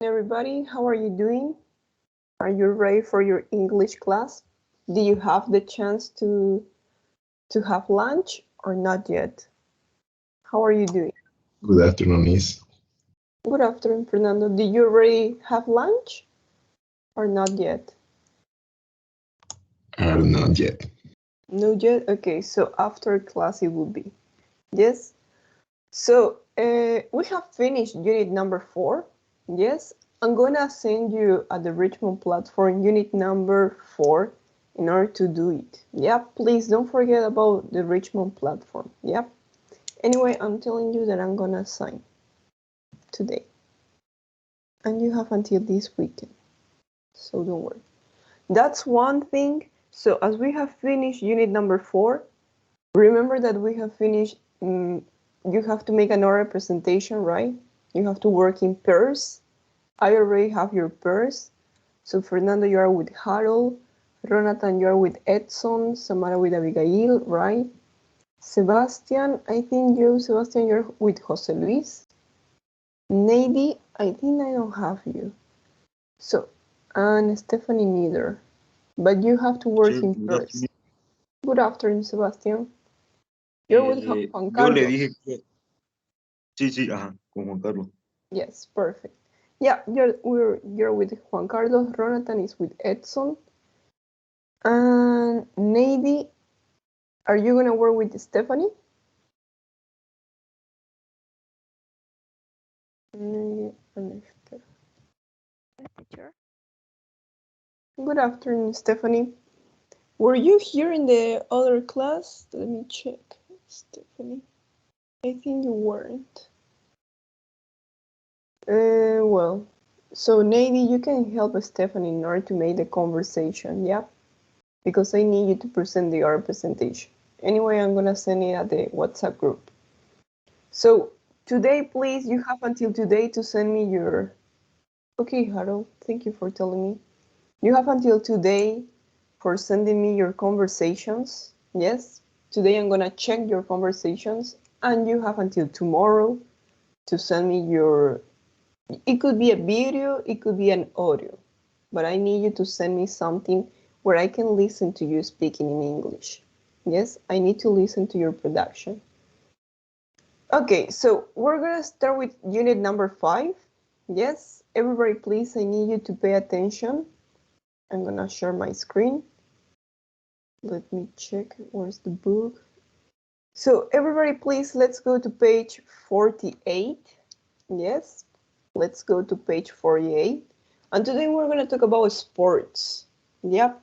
Everybody, how are you doing? Are you ready for your English class? Do you have the chance to have lunch or not yet? How are you doing? Good afternoon, Is. Good afternoon, Fernando. Did you already have lunch or not yet? Not yet. No yet? Okay, so after class it will be. Yes? So we have finished unit number 4. Yes? I'm gonna send you at the Richmond platform unit number 4 in order to do it. Yeah, please don't forget about the Richmond platform. Yeah. Anyway, I'm telling you that I'm gonna sign today. And you have until this weekend. So don't worry. That's one thing. So as we have finished unit number 4, remember that we have finished, you have to make another presentation, right? You have to work in pairs. I already have your pairs. So Fernando, you are with Harold. Ronatan, you are with Edson. Samara with Abigail, right? Sebastian, I think you, Sebastian, you're with Jose Luis. Nady, I think I don't have you. So, and Stephanie neither. But you have to work Sí, in good pairs. afternoon. Good afternoon, Sebastian. You're with Juan Yo le dije Carlos. que sí, sí, ajá, con Juan Carlos. Yes, perfect. Yeah, you're with Juan Carlos. Ronatan is with Edson. And Nady, are you gonna work with Stephanie? Nady and Stephanie. Teacher. Good afternoon, Stephanie. Were you here in the other class? Let me check. Stephanie. I think you weren't. Well, so Nady, you can help Stephanie in order to make the conversation, yeah? Because I need you to present the other presentation. Anyway, I'm gonna send it at the WhatsApp group. So today, please, you have until today to send me your... Okay, Harold, thank you for telling me. You have until today for sending me your conversations. Yes, today I'm gonna check your conversations, and you have until tomorrow to send me your... It could be a video, it could be an audio, but I need you to send me something where I can listen to you speaking in English. Yes, I need to listen to your production. Okay, so we're gonna start with unit number 5. Yes, everybody please, I need you to pay attention. I'm gonna share my screen. Let me check, where's the book? So everybody please, let's go to page 48. Yes, let's go to page 48. And today we're going to talk about sports. Yep,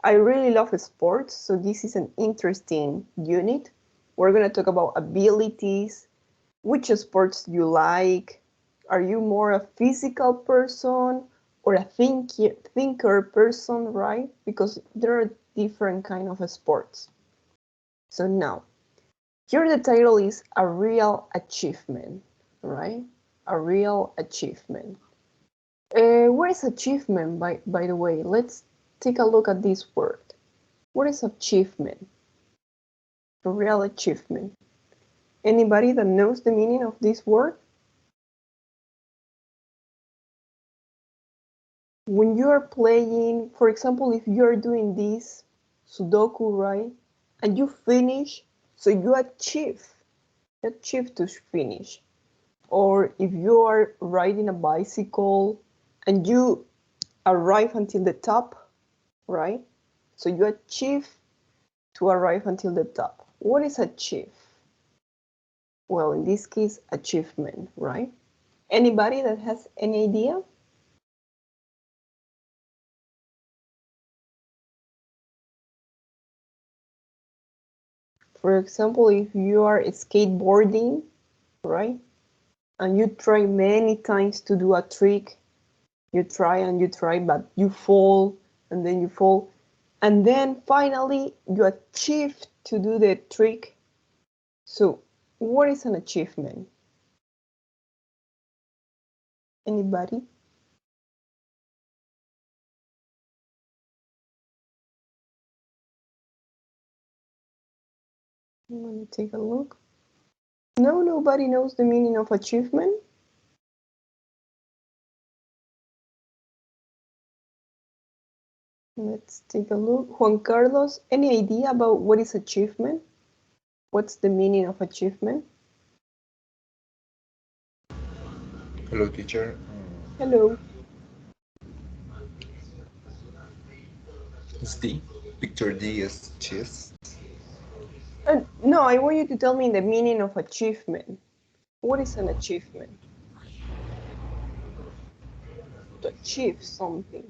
I really love sports, so this is an interesting unit. We're going to talk about abilities, which sports you like. Are you more a physical person or a thinker person, right? Because there are different kind of sports. So now, here the title is A Real Achievement, right? A real achievement. What is achievement, by the way? Let's take a look at this word. What is achievement? A real achievement. Anybody that knows the meaning of this word? When you are playing, for example, if you are doing this Sudoku, right? And you finish, so you achieve to finish. Or if you are riding a bicycle and you arrive until the top, right? So you achieve to arrive until the top. What is achieve? Well, in this case, achievement, right? Anybody that has any idea? For example, if you are skateboarding, right? And you try many times to do a trick, you try and you try, but you fall and then you fall. And then finally you achieve to do the trick. So what is an achievement? Anybody? I'm gonna take a look. No, nobody knows the meaning of achievement. Let's take a look. Juan Carlos, any idea about what is achievement? What's the meaning of achievement? Hello, teacher. Hello. Is D? Picture D is chess. No, I want you to tell me the meaning of achievement. What is an achievement? To achieve something.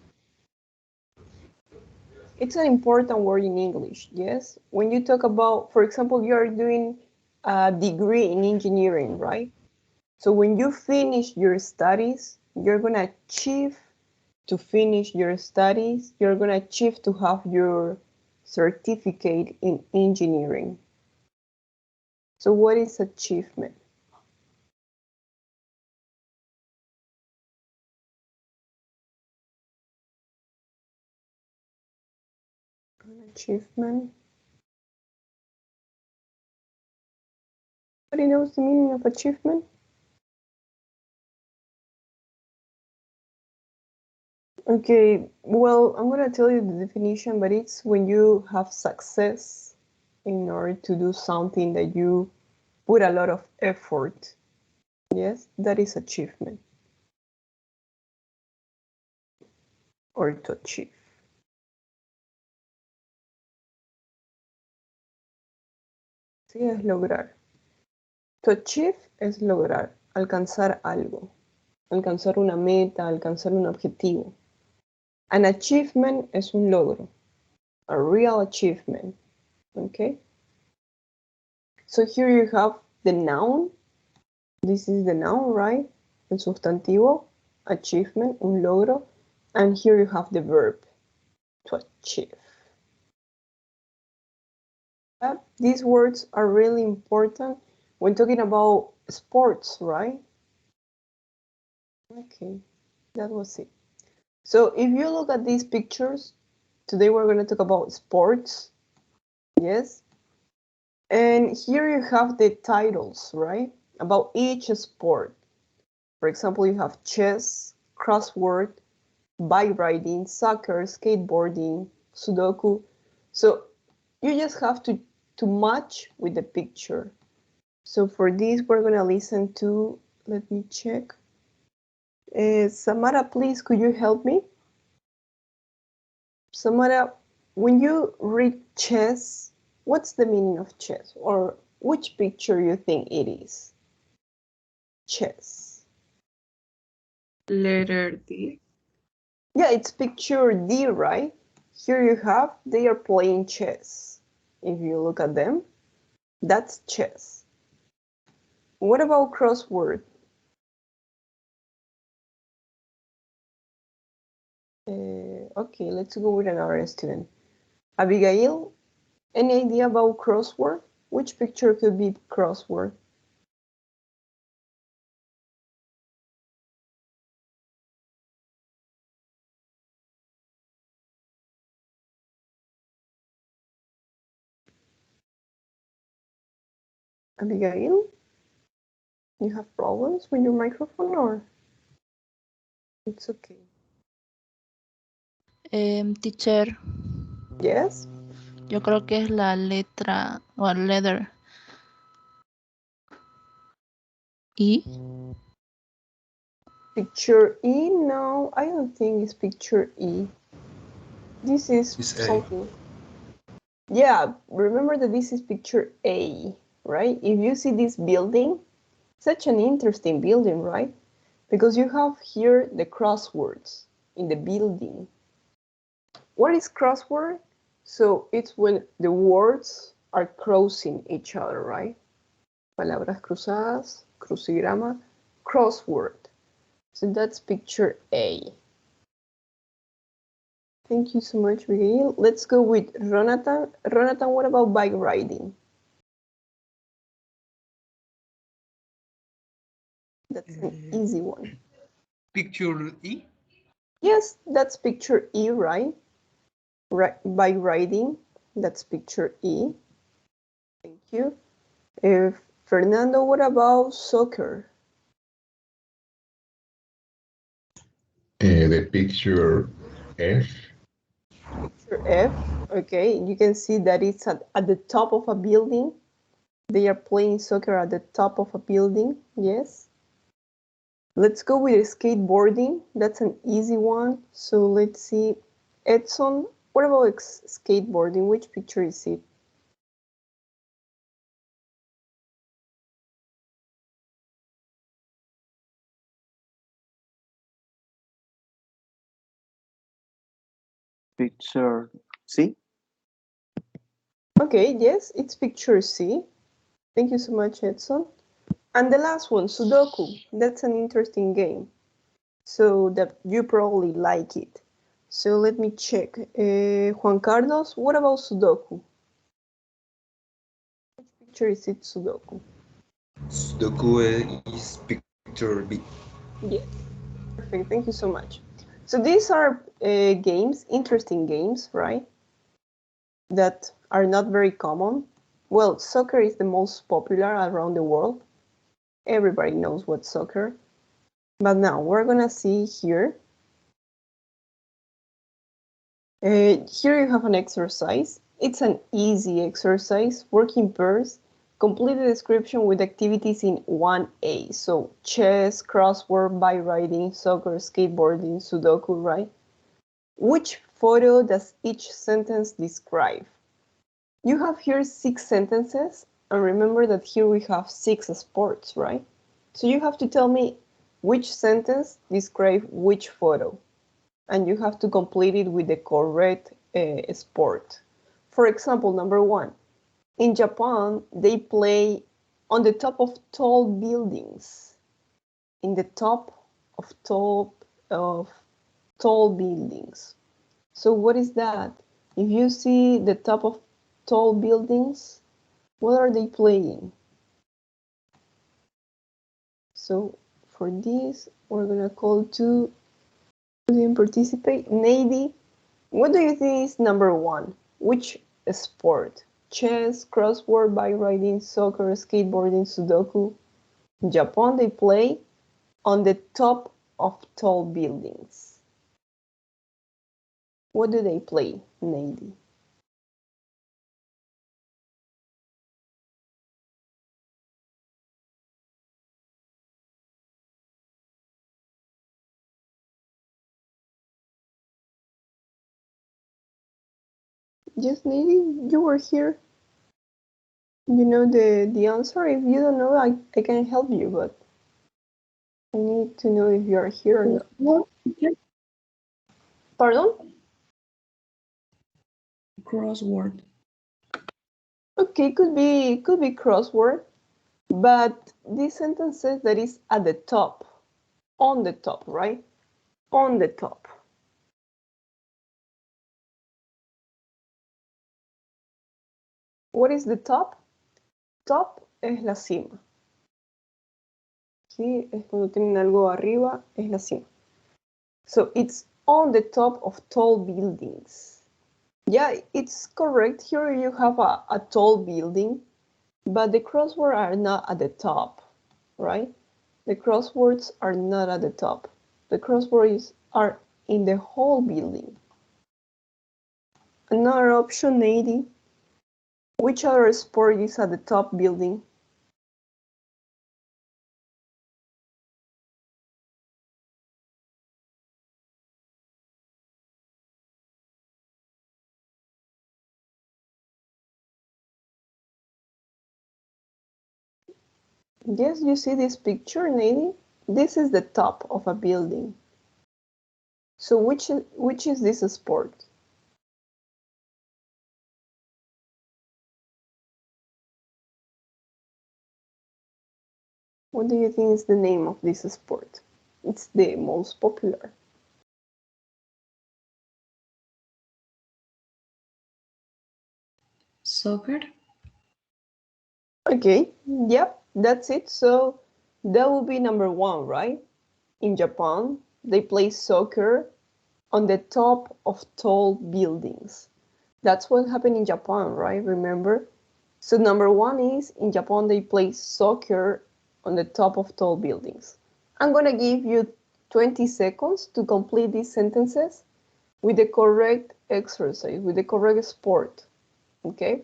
It's an important word in English, yes? When you talk about, for example, you are doing a degree in engineering, right? So when you finish your studies, you're going to achieve to finish your studies, you're going to achieve to have your certificate in engineering. So what is achievement? Achievement. Anybody knows the meaning of achievement? Okay, well, I'm going to tell you the definition, but it's when you have success in order to do something that you put a lot of effort. Yes, that is achievement. Or to achieve. Sí, es lograr. To achieve es lograr, alcanzar algo, alcanzar una meta, alcanzar un objetivo. An achievement es un logro, a real achievement, okay? So here you have the noun. This is the noun, right? El sustantivo, achievement, un logro. And here you have the verb, to achieve. These words are really important when talking about sports, right? Okay, that was it. So if you look at these pictures, today we're going to talk about sports, yes? And here you have the titles, right? About each sport. For example, you have chess, crossword, bike riding, soccer, skateboarding, Sudoku. So you just have to match with the picture. So for this, we're going to listen to, let me check. Samara, please, could you help me? Samara, when you read chess, what's the meaning of chess? Or which picture you think it is? Chess. Letter D. Yeah, it's picture D, right? Here you have, they are playing chess. If you look at them, that's chess. What about crossword? Okay, let's go with another student. Abigail, any idea about crossword? Which picture could be crossword? Abigail, you have problems with your microphone or it's okay? Teacher, Yes? yo creo que es la letra o letter E. Picture E? No, I don't think it's picture E. This is It's A. something. Yeah, remember that this is picture A, right? If you see this building, such an interesting building, right? Because you have here the crosswords in the building. What is crossword? So it's when the words are crossing each other, right? Palabras cruzadas, crucigrama, crossword. So that's picture A. Thank you so much, Miguel. Let's go with Ronatan. Ronatan, what about bike riding? That's an easy one. Picture E? Yes, that's picture E, right? Bike riding, that's picture E. Thank you. Fernando, what about soccer? The picture F. Picture F, okay, you can see that it's at the top of a building. They are playing soccer at the top of a building, yes. Let's go with skateboarding. That's an easy one. So let's see. Edson, what about skateboarding? Which picture is it? Picture C. Okay, yes, it's picture C. Thank you so much, Edson. And the last one, Sudoku. That's an interesting game. So that you probably like it. So let me check. Juan Carlos, what about Sudoku? Which picture is it, Sudoku? Sudoku is picture B. Yes, perfect. Thank you so much. So these are games, interesting games, right? That are not very common. Well, soccer is the most popular around the world. Everybody knows what soccer. But now we're gonna see here. Here you have an exercise. It's an easy exercise, work in pairs. Complete the description with activities in 1A. So chess, crossword, bike riding, soccer, skateboarding, Sudoku, right? Which photo does each sentence describe? You have here 6 sentences, and remember that here we have 6 sports, right? So you have to tell me which sentence describes which photo, and you have to complete it with the correct sport. For example, number 1, in Japan, they play on the top of tall buildings. In the top of tall buildings. So what is that? If you see the top of tall buildings, what are they playing? So for this, we're gonna call to didn't participate. Nady, what do you think is number 1? Which sport? Chess, crossword, bike riding, soccer, skateboarding, Sudoku. In Japan, they play on the top of tall buildings. What do they play, Nady? Yes, Nady, you were here. You know the answer. If you don't know, I can help you, but I need to know if you are here or not. What? Pardon? Crossword. Okay, could be crossword, but this sentence says that is at the top, on the top, right? On the top. What is the top? Top es la cima. Sí, es cuando tienen algo arriba, es la cima. So it's on the top of tall buildings. Yeah, it's correct. Here you have a tall building, but the crosswords are not at the top, right? The crosswords are not at the top. The crosswords are in the whole building. Another option, 80. Which other sport is at the top building? Yes, you see this picture, Nady? This is the top of a building. So which is this sport? What do you think is the name of this sport? It's the most popular. Soccer. Okay, yep, that's it. So that will be number 1, right? In Japan, they play soccer on the top of tall buildings. That's what happened in Japan, right? Remember? So number 1 is in Japan, they play soccer on the top of tall buildings. I'm gonna give you 20 seconds to complete these sentences. with the correct exercise, with the correct sport, okay?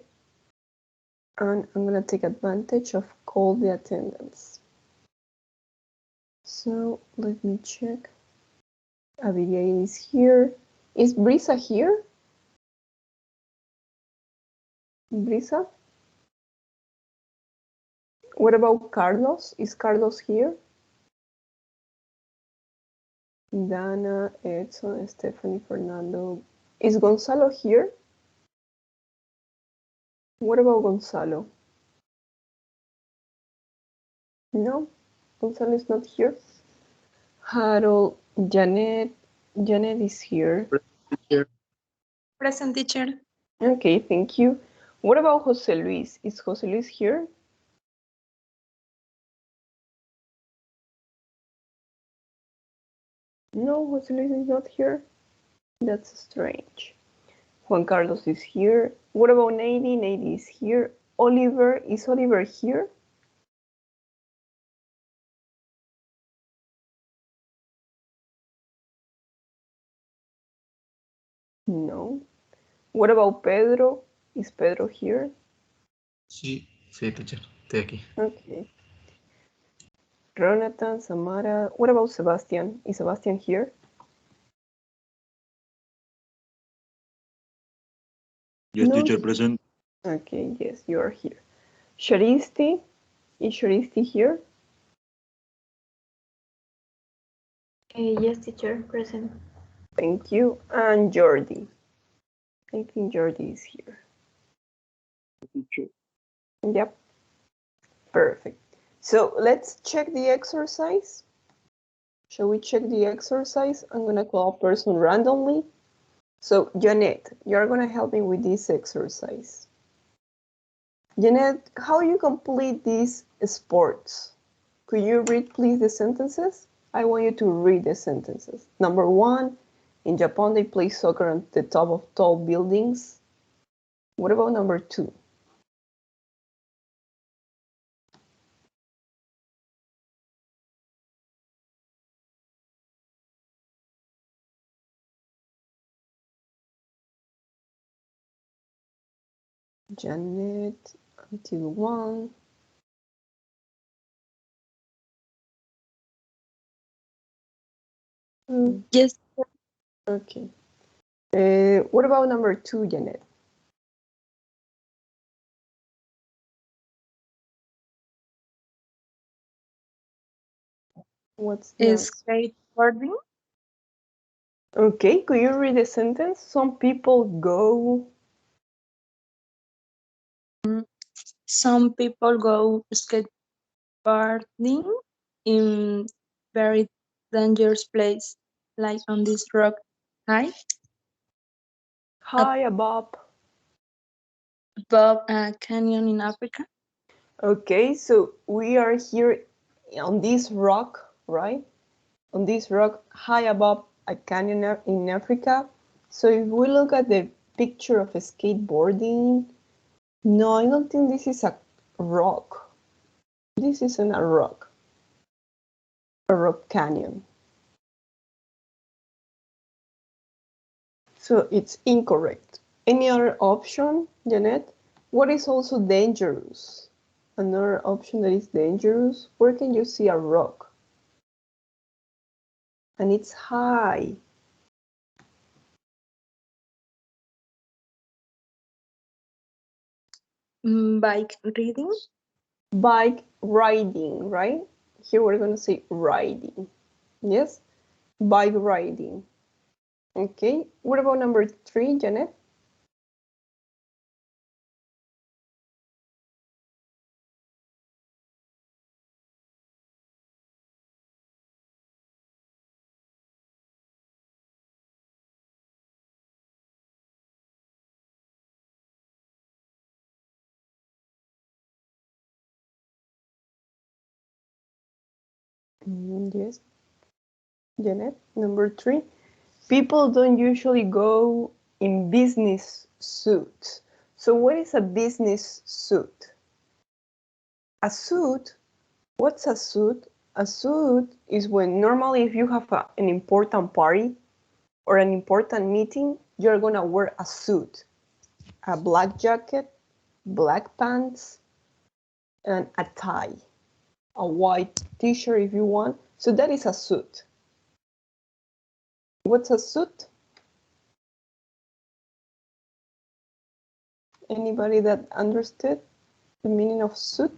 And I'm gonna take advantage of call the attendance. So let me check. Abigail is here. Is Brisa here? Brisa? What about Carlos? Is Carlos here? Dana, Edson, Stephanie, Fernando. Is Gonzalo here? What about Gonzalo? No, Gonzalo is not here. Harold, Janet is here. Present, teacher. Okay, thank you. What about Jose Luis? Is Jose Luis here? No, Jose Luis is not here. That's strange. Juan Carlos is here. What about Nady? Nady is here. Oliver, is Oliver here? No. What about Pedro? Is Pedro here? Sí, sí, teacher. Estoy aquí. Okay. Jonathan, Samara. What about Sebastian? Is Sebastian here? Yes, No. teacher, present. Okay, yes, you are here. Sharisti, is Sharisti here? Yes, teacher, present. Thank you. And Jordi. I think Jordi is here. Teacher. Yep. Perfect. So let's check the exercise. Shall we check the exercise? I'm going to call a person randomly. So, Janet, you're going to help me with this exercise. Janet, how you complete these sports? Could you read, please, the sentences? I want you to read the sentences. Number 1, in Japan, they play soccer on the top of tall buildings. What about number 2? Janet, until 1. Yes. Okay. What about number 2, Janet? What's next? Skateboarding. Okay, could you read the sentence? Some people go. Some people go skateboarding in very dangerous place, like on this rock high Hi, above. above a canyon in Africa. Okay, so we are here on this rock, right? On this rock high above a canyon in Africa. So if we look at the picture of skateboarding, no, I don't think this is a rock. This isn't a rock canyon. So it's incorrect. Any other option, Janet? What is also dangerous? Another option that is dangerous. Where can you see a rock? And it's high. Bike riding. Bike riding, right? Here we're going to say riding. Yes? Bike riding. Okay. What about number 3, Janet? Yes. Janet, number 3. People don't usually go in business suits. So what is a business suit? A suit, what's a suit? A suit is when normally if you have an important party, or an important meeting, you're gonna wear a suit, a black jacket, black pants, and a tie, a white t-shirt if you want. So that is a suit. What's a suit? Anybody that understood the meaning of suit?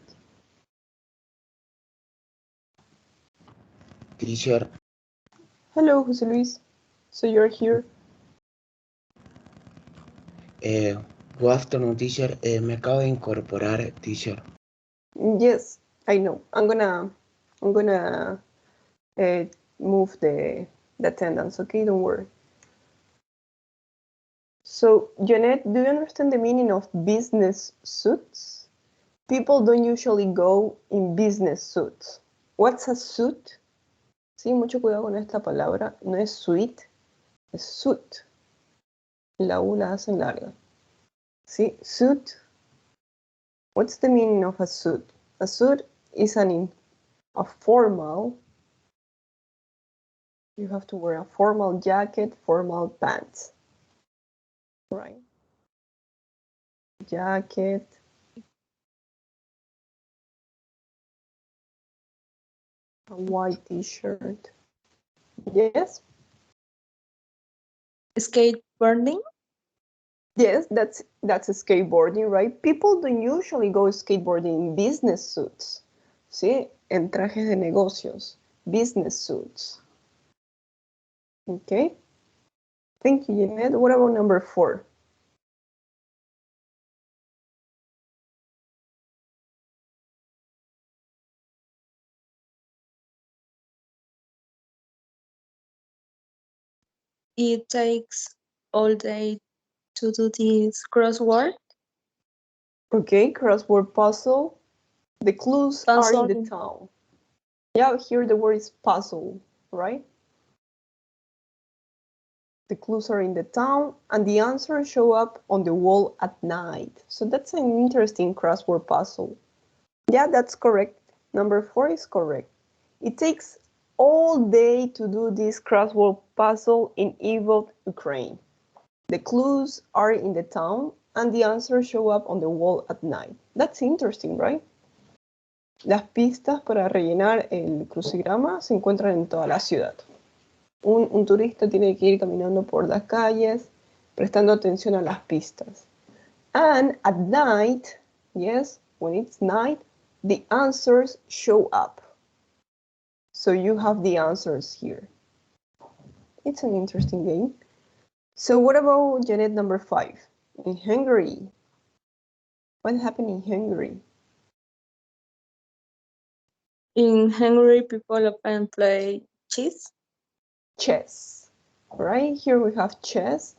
Teacher, Hello, Jose Luis. So you're here. good afternoon, teacher. Me acabo de incorporar, teacher. Yes, I know. I'm gonna move the attendance. Okay, don't worry. So, Janet, do you understand the meaning of business suits? People don't usually go in business suits. What's a suit? Sí, mucho cuidado con esta palabra. No es suite, es suit. La U la hacen larga. ¿Sí? Suit. What's the meaning of a suit? A suit is a formal. You have to wear a formal jacket, formal pants. Right? Jacket. A white t-shirt. Yes? Skateboarding. Yes, that's skateboarding, right? People don't usually go skateboarding in business suits. ¿Sí? En trajes de negocios. Business suits. Okay? Thank you, Jeanette. What about number 4? It takes all day to do this crossword. Okay, crossword puzzle. The clues are in the town. Yeah, here the word is puzzle, right? The clues are in the town and the answers show up on the wall at night. So that's an interesting crossword puzzle. Yeah, that's correct. Number 4 is correct. It takes all day to do this crossword puzzle in Lviv, Ukraine. The clues are in the town and the answers show up on the wall at night. That's interesting, right? Las pistas para rellenar el crucigrama se encuentran en toda la ciudad. Un turista tiene que ir caminando por las calles, prestando atención a las pistas. And at night, yes, when it's night, the answers show up. So you have the answers here. It's an interesting game. So what about Janet number 5? In Hungary. What happened in Hungary? In Hungary, people often play chess. Chess. Right here we have chess.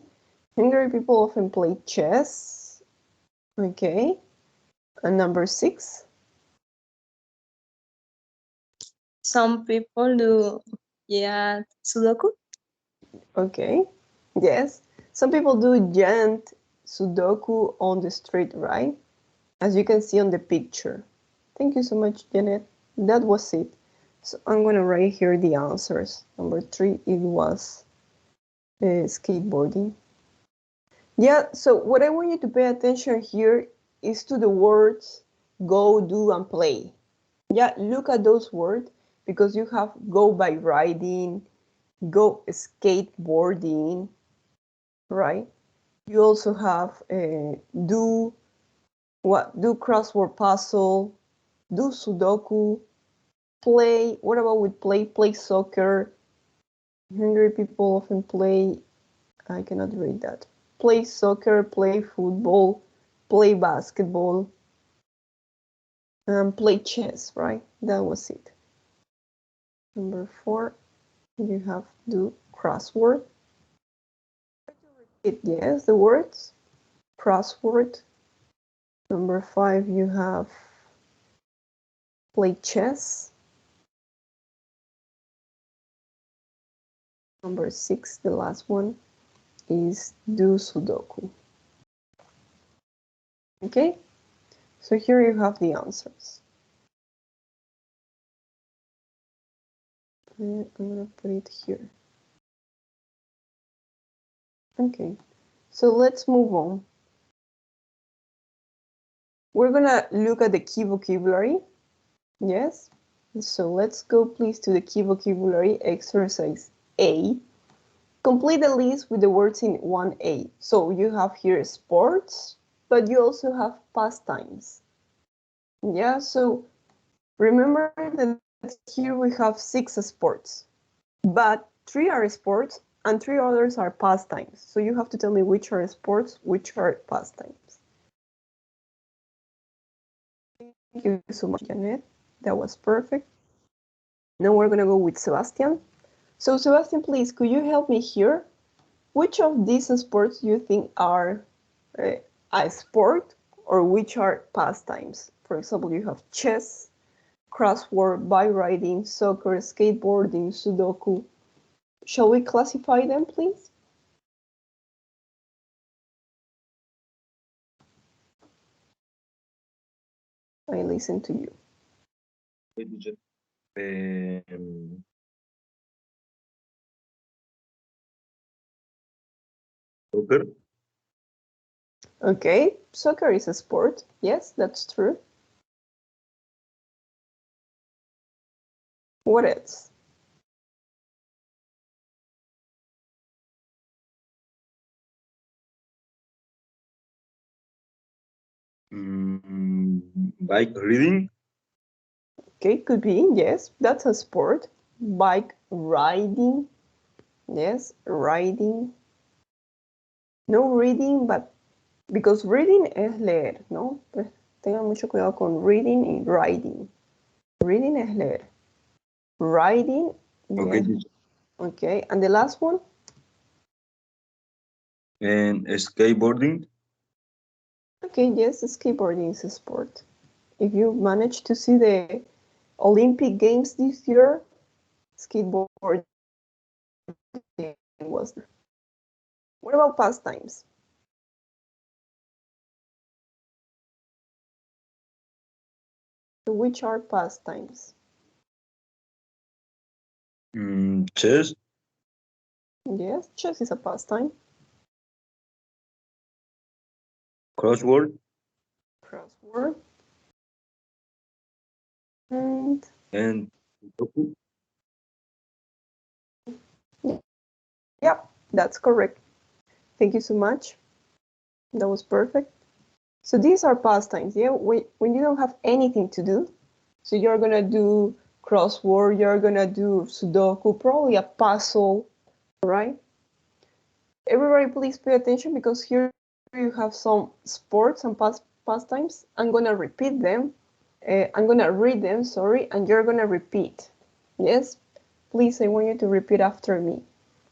Hungary people often play chess. Okay. And number 6. Some people do, Sudoku. Okay. Yes. Some people do giant Sudoku on the street, right? As you can see on the picture. Thank you so much, Janet. That was it. So I'm going to write here the answers. Number 3, it was skateboarding. Yeah, so what I want you to pay attention here is to the words go, do, and play. Yeah, look at those words because you have go by riding, go skateboarding, right? You also have do crossword puzzle, do Sudoku, play. What about with play? Play soccer. Hungry people often play. I cannot read that. Play soccer, play football, play basketball, and play chess, right? That was it. Number 4, you have do crossword. Yes, the words. Crossword. Number 5, you have play chess. Number 6, the last one, is do Sudoku. Okay, so here you have the answers. I'm gonna put it here. Okay, so let's move on. We're gonna look at the key vocabulary. Yes, so let's go please to the key vocabulary exercise A. Complete the list with the words in 1A. So you have here sports, but you also have pastimes. Yeah, so remember that here we have 6 sports, but 3 are sports and 3 others are pastimes. So you have to tell me which are sports, which are pastimes. Thank you so much, Janet. That was perfect. Now we're gonna go with Sebastian. So Sebastian, please, could you help me here? Which of these sports do you think are a sport or which are pastimes? For example, you have chess, crossword, bike riding, soccer, skateboarding, Sudoku. Shall we classify them, please? I listen to you. Soccer. Okay, soccer is a sport. Yes, that's true. What else? Bike riding. Okay, could be, yes, that's a sport. Bike riding, yes, riding. No reading, but because reading es leer, ¿no? Pues tengan mucho cuidado con reading y writing. Reading es leer. Writing, Okay. yes. Okay, and the last one? And skateboarding. Okay, yes, skateboarding is a sport. If you manage to see the Olympic Games this year, skateboarding was there. What about pastimes? Which are pastimes? Chess. Yes, chess is a pastime. Crossword. Crossword. And Sudoku. yeah, that's correct. Thank you so much. That was perfect. So these are pastimes, yeah? When you don't have anything to do, so you're gonna do crossword, you're gonna do Sudoku, probably a puzzle, right? Everybody please pay attention because here you have some sports and pastimes. I'm gonna repeat them. I'm gonna read them, sorry, and you're gonna repeat. Yes? Please, I want you to repeat after me.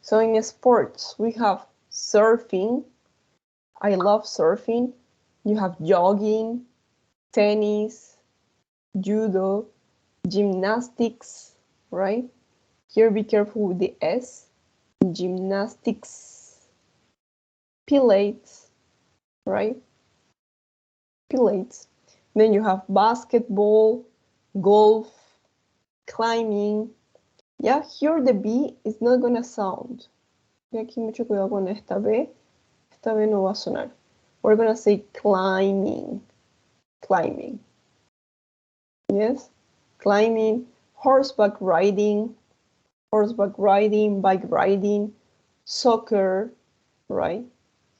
So in sports, we have surfing. I love surfing. You have jogging, tennis, judo, gymnastics, right? Here, be careful with the S. Gymnastics, pilates, right? Pilates. Then you have basketball, golf, climbing. Yeah, here the B is not gonna sound. Y aquí mucho cuidado con esta B. Esta B no va a sonar. We're gonna say climbing. Climbing. Yes? Climbing, horseback riding, bike riding, soccer, right?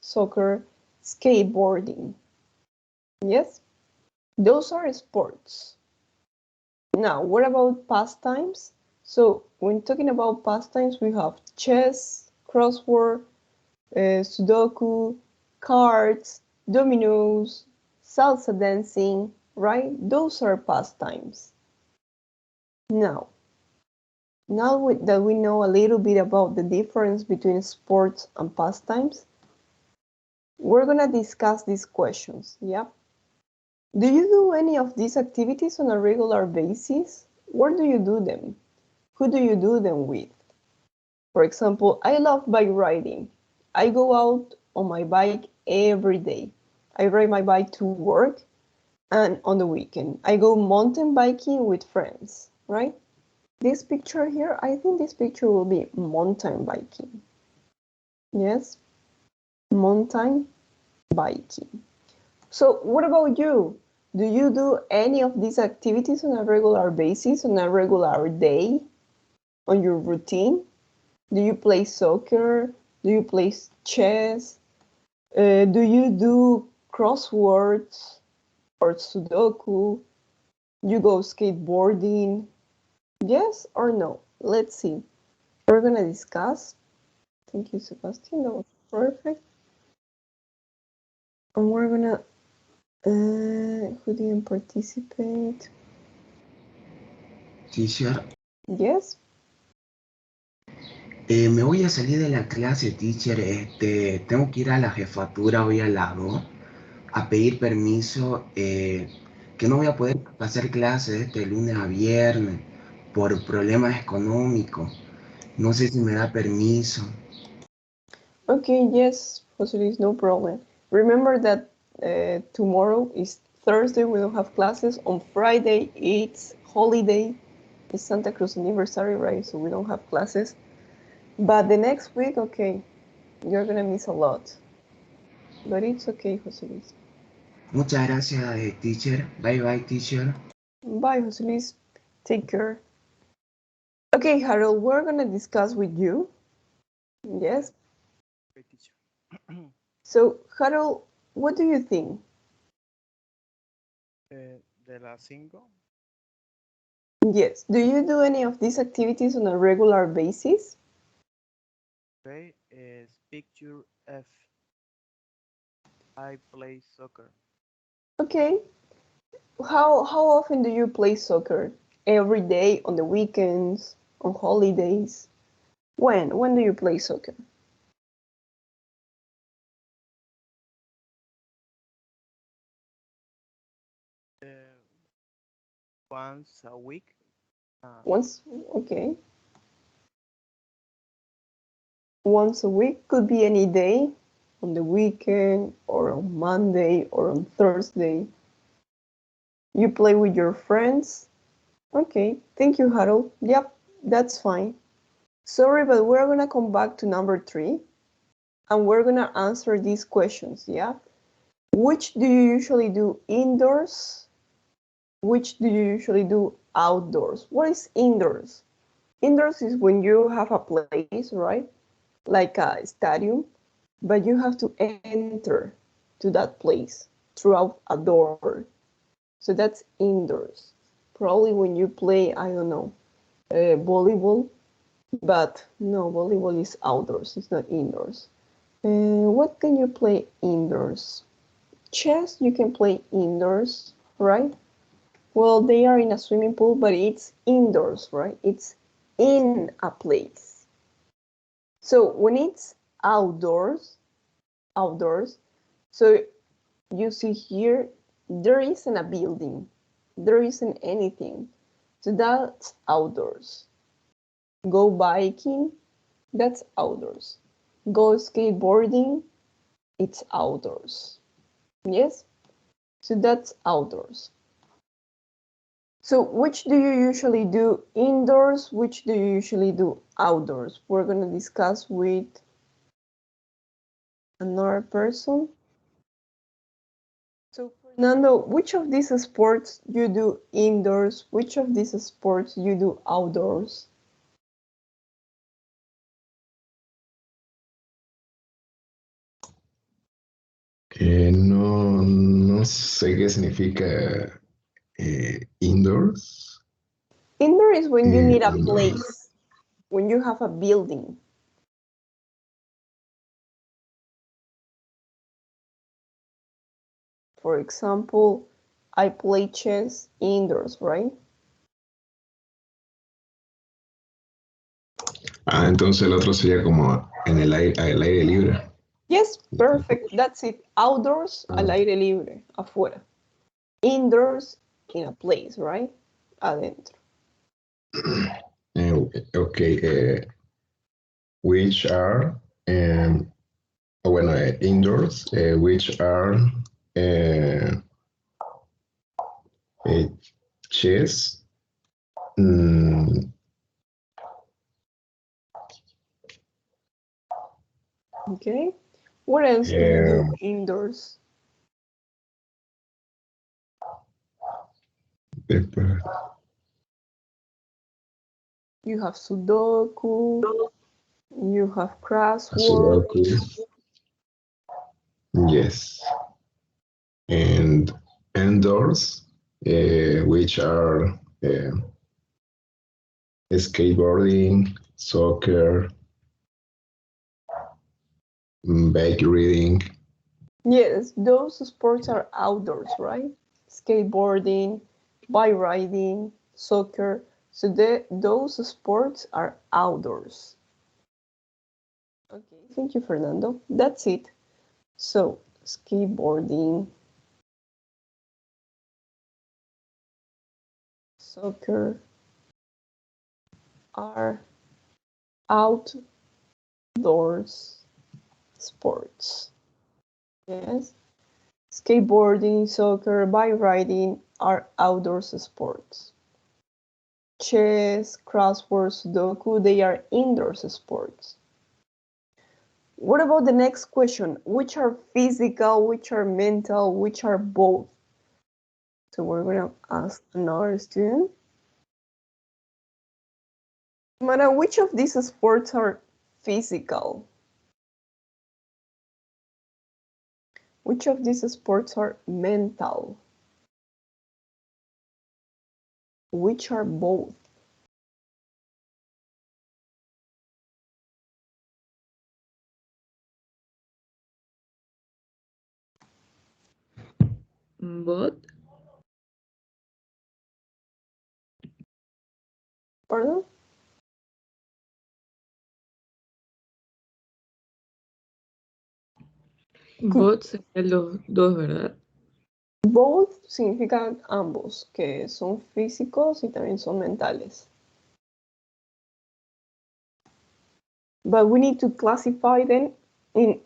Soccer, skateboarding. Yes? Those are sports. Now, what about pastimes? So, when talking about pastimes, we have chess, crossword, Sudoku, cards, dominoes, salsa dancing, right? Those are pastimes. Now that we know a little bit about the difference between sports and pastimes, we're gonna discuss these questions, yeah? Do you do any of these activities on a regular basis? Where do you do them? Who do you do them with? For example, I love bike riding. I go out on my bike every day. I ride my bike to work and on the weekend. I go mountain biking with friends, right? This picture here, I think this picture will be mountain biking. Yes? mountain biking. So what about you? Do you do any of these activities on a regular basis, on a regular day, on your routine? Do you play soccer? Do you play chess? Do you do crosswords or Sudoku? You go skateboarding? Yes or no? Let's see. We're gonna discuss. Thank you, Sebastian. That was perfect. And we're gonna. Who didn't participate? Teacher, Yes. me voy a salir de la clase, teacher. Tengo que ir a la jefatura hoy a las 2 a pedir permiso, que no voy a poder pasar clases este lunes a viernes por problemas económicos. No sé si me da permiso. Okay, yes, Jose Luis, no problem. Remember that tomorrow is Thursday, we don't have classes. On Friday, it's holiday. It's Santa Cruz anniversary, right? So we don't have classes. But the next week, okay, you're gonna miss a lot. But it's okay, Jose Luis. Muchas gracias, teacher. Bye bye, teacher. Bye, Jose Luis. Take care. Okay, Harold, we're gonna discuss with you. Yes. Okay, teacher. So, Harold, what do you think? De las 5. Yes. Do you do any of these activities on a regular basis? Okay, is picture F. I play soccer. Okay. How often do you play soccer? Every day, on the weekends, on holidays? When do you play soccer? Once a week. Once, okay. Once a week could be any day, on the weekend or on Monday or on Thursday. You play with your friends? Okay, thank you, Harold. Yep, that's fine. Sorry, but we're gonna come back to number 3 and we're gonna answer these questions, yeah? Which do you usually do indoors? Which do you usually do outdoors? What is indoors? Indoors is when you have a place, right? Like a stadium, but you have to enter to that place through a door. So that's indoors. Probably when you play, I don't know, volleyball, but no, volleyball is outdoors, it's not indoors. What can you play indoors? Chess, you can play indoors, right? Well, they are in a swimming pool, but it's indoors, right? It's in a place. So when it's outdoors, so you see here, there isn't a building, there isn't anything. So that's outdoors. Go biking, that's outdoors. Go skateboarding, it's outdoors. Yes? So that's outdoors. So which do you usually do indoors? Which do you usually do outdoors? We're going to discuss with another person. So Fernando, which of these sports you do indoors? Which of these sports you do outdoors? No sé qué significa indoors. Indoor is when you need a Outdoor. place, when you have a building. For example, I play chess indoors, right? Entonces el otro sería como en el aire, al aire libre. Yes, perfect. That's it. Outdoors, al aire libre, afuera. Indoors, in a place, right? Adentro. Okay. Which are, indoors, which are chess, Okay. What else do you do indoors? You have Sudoku, you have crossword. Sudoku. Yes. And indoors, which are skateboarding, soccer, bike riding. Yes, those sports are outdoors, right? Skateboarding, bike riding, soccer. So those sports are outdoors. Okay, thank you, Fernando. That's it. So, skateboarding, soccer are outdoors sports. Yes. Skateboarding, soccer, bike riding are outdoors sports. Chess, crossword, Sudoku, they are indoors sports. What about the next question? Which are physical, which are mental, which are both? So we're going to ask another student. Mara, which of these sports are physical? Which of these sports are mental? Which are both? Both. Pardon? Both serían los dos, ¿verdad? Both significan ambos, que son físicos y también son mentales. But we need to classify them in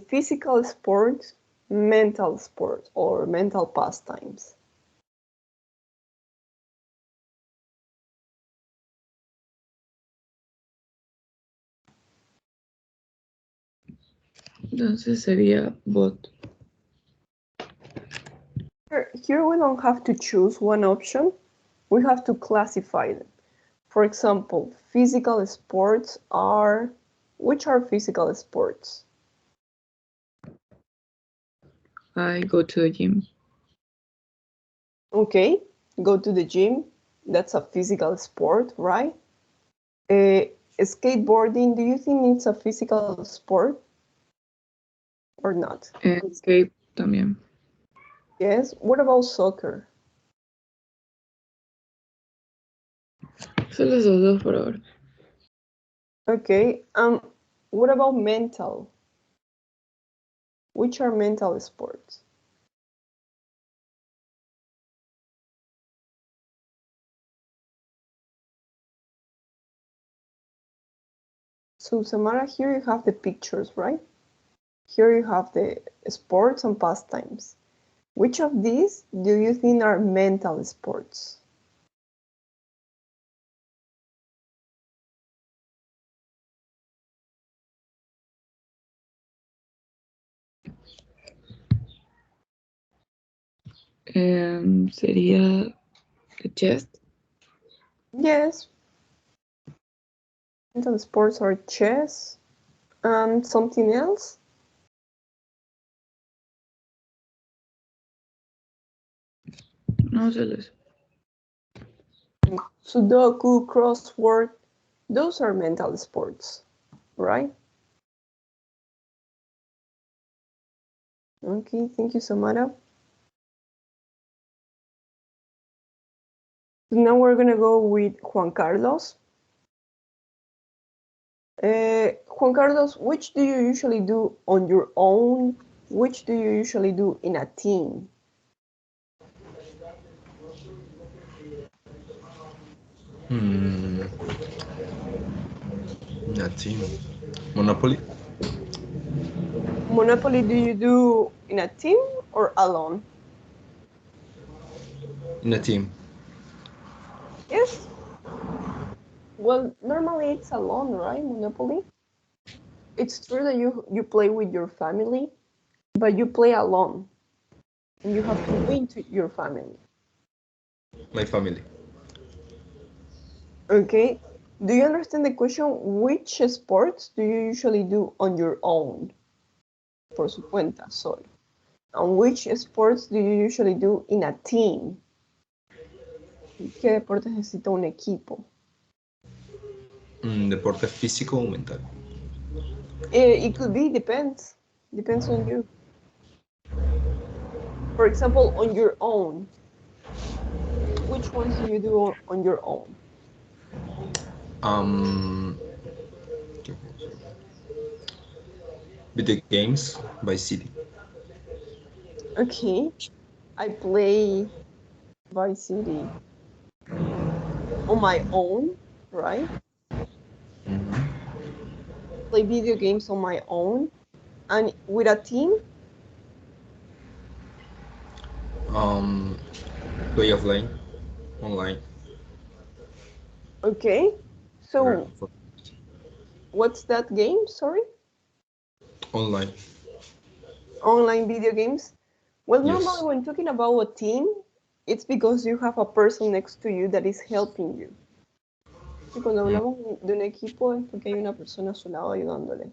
physical sports, mental sports, or mental pastimes. Entonces sería both. Here we don't have to choose one option. We have to classify them. For example, physical sports are... Which are physical sports? I go to the gym. Okay, go to the gym. That's a physical sport, right? Skateboarding, do you think it's a physical sport or not? Skate también. Yes. What about soccer? Solo esos dos por ahora. Okay. What about mental? Which are mental sports? So Samara, here you have the pictures, right? Here you have the sports and pastimes. Which of these do you think are mental sports? Sería the chess. Yes. Mental sports are chess and something else. No, solo eso. Sudoku, crossword, those are mental sports, right? Okay, thank you, Samara. Now we're gonna go with Juan Carlos. Juan Carlos, which do you usually do on your own? Which do you usually do in a team? A team. Monopoly? Monopoly, do you do in a team or alone? In a team. Yes. Well, normally it's alone, right? Monopoly? It's true that you play with your family, but you play alone, and you have to win to your family. My family. Okay. Do you understand the question? Which sports do you usually do on your own? Por su cuenta, solo. And which sports do you usually do in a team? ¿Qué deportes necesita un equipo? Deporte físico o mental. It could be, depends. Depends on you. For example, on your own. Which ones do you do on your own? Video games by City. Okay. I play Vice City on my own, right? Play video games on my own. And with a team? Play offline, online. Okay. So what's that game? Sorry? Online. Online video games? Well, Yes. normally when talking about a team, it's because you have a person next to you that is helping you. Y cuando hablamos de un equipo es porque hay una persona a su lado ayudándole.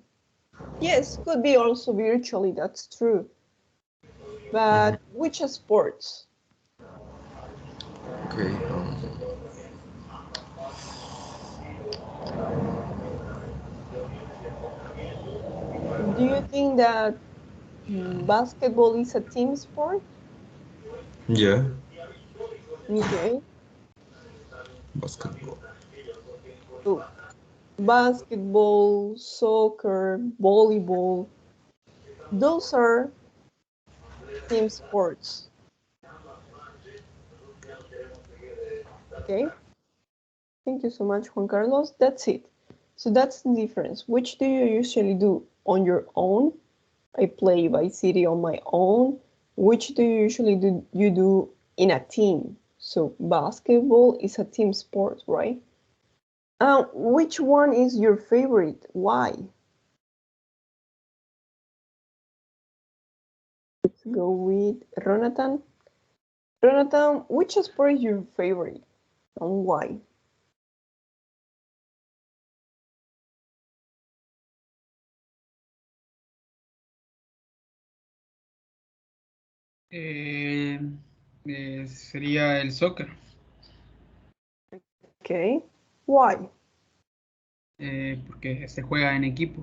Yes, could be also virtually, that's true. But which sports? Okay. Do you think that basketball is a team sport? Yeah. Okay. Basketball. So, basketball, soccer, volleyball, those are team sports. Okay. Thank you so much, Juan Carlos. That's it. So that's the difference. Which do you usually do on your own? I play Vice City on my own. Which do you usually do in a team? So basketball is a team sport, right? Which one is your favorite? Why? Let's go with Ronatan. Ronatan, which sport is your favorite and why? Sería el soccer. Okay. Why? Porque se juega en equipo.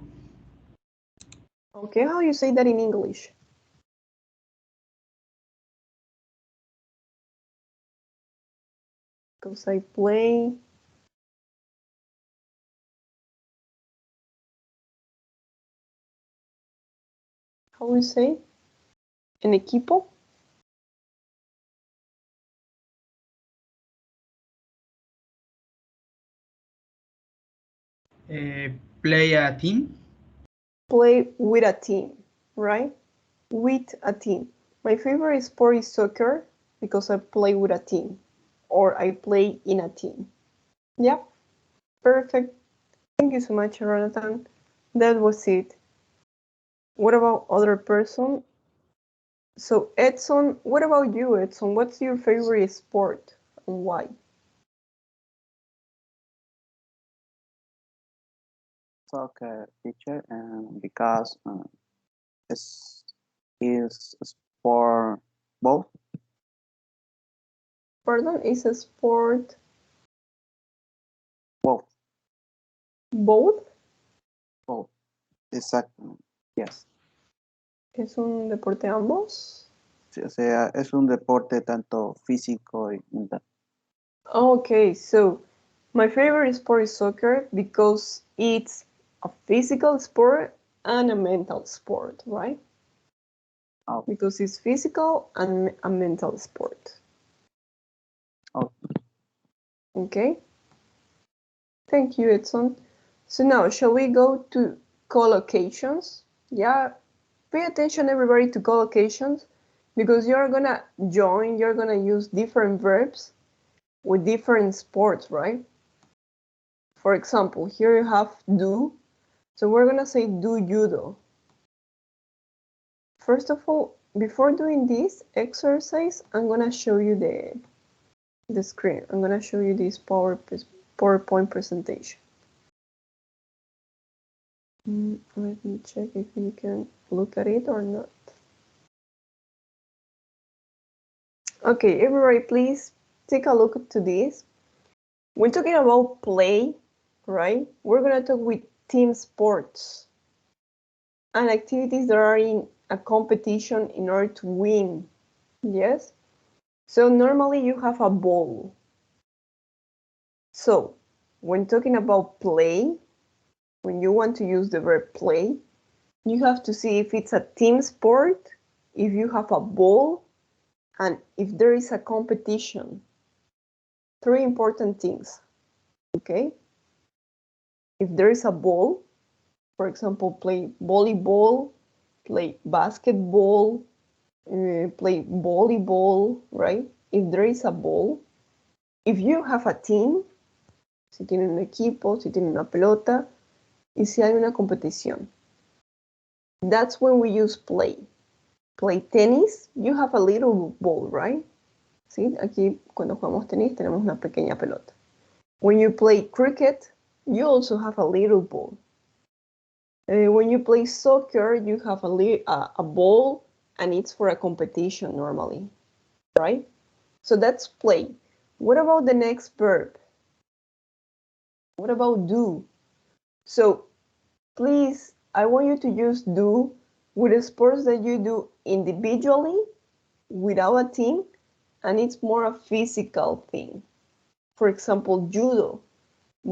Okay, how you say that in English? Because I play. How you say? En equipo? Play a team. Play with a team, right? With a team. My favorite sport is soccer because I play with a team or I play in a team. Yeah, perfect. Thank you so much, Jonathan. That was it. What about other person? So Edson, what about you, Edson? What's your favorite sport and why? Soccer teacher, and because is for both. Pardon, is a sport Both. both? Both. Exacto. Yes. ¿Es un deporte ambos? Sí, o sea, es un deporte tanto físico y mental. Okay, so my favorite sport is soccer because it's a physical sport and a mental sport, right? Oh. Because it's physical and a mental sport. Oh. Okay. Thank you, Edson. So now, shall we go to collocations? Yeah, pay attention, everybody, to collocations because you're gonna you're gonna use different verbs with different sports, right? For example, here you have do. So we're gonna say do judo. First of all, before doing this exercise, I'm gonna show you the screen. I'm gonna show you this PowerPoint presentation. Let me check if you can look at it or not. Okay, everybody, please take a look to this. We're talking about play, right? We're gonna talk with team sports and activities that are in a competition in order to win. Yes? So normally you have a ball. So when talking about play, when you want to use the verb play, you have to see if it's a team sport, if you have a ball, and if there is a competition. 3 important things, okay? If there is a ball, for example, play volleyball, play basketball, play volleyball, right? If there is a ball, if you have a team, si tienen un equipo, si tienen una pelota, y si hay una competición. That's when we use play. Play tennis, you have a little ball, right? ¿Sí? Aquí cuando jugamos tenis tenemos una pequeña pelota. When you play cricket, you also have a little ball. When you play soccer, you have a ball and it's for a competition normally, right? So that's play. What about the next verb? What about do? So please, I want you to use do with the sports that you do individually without a team, and it's more a physical thing. For example, judo.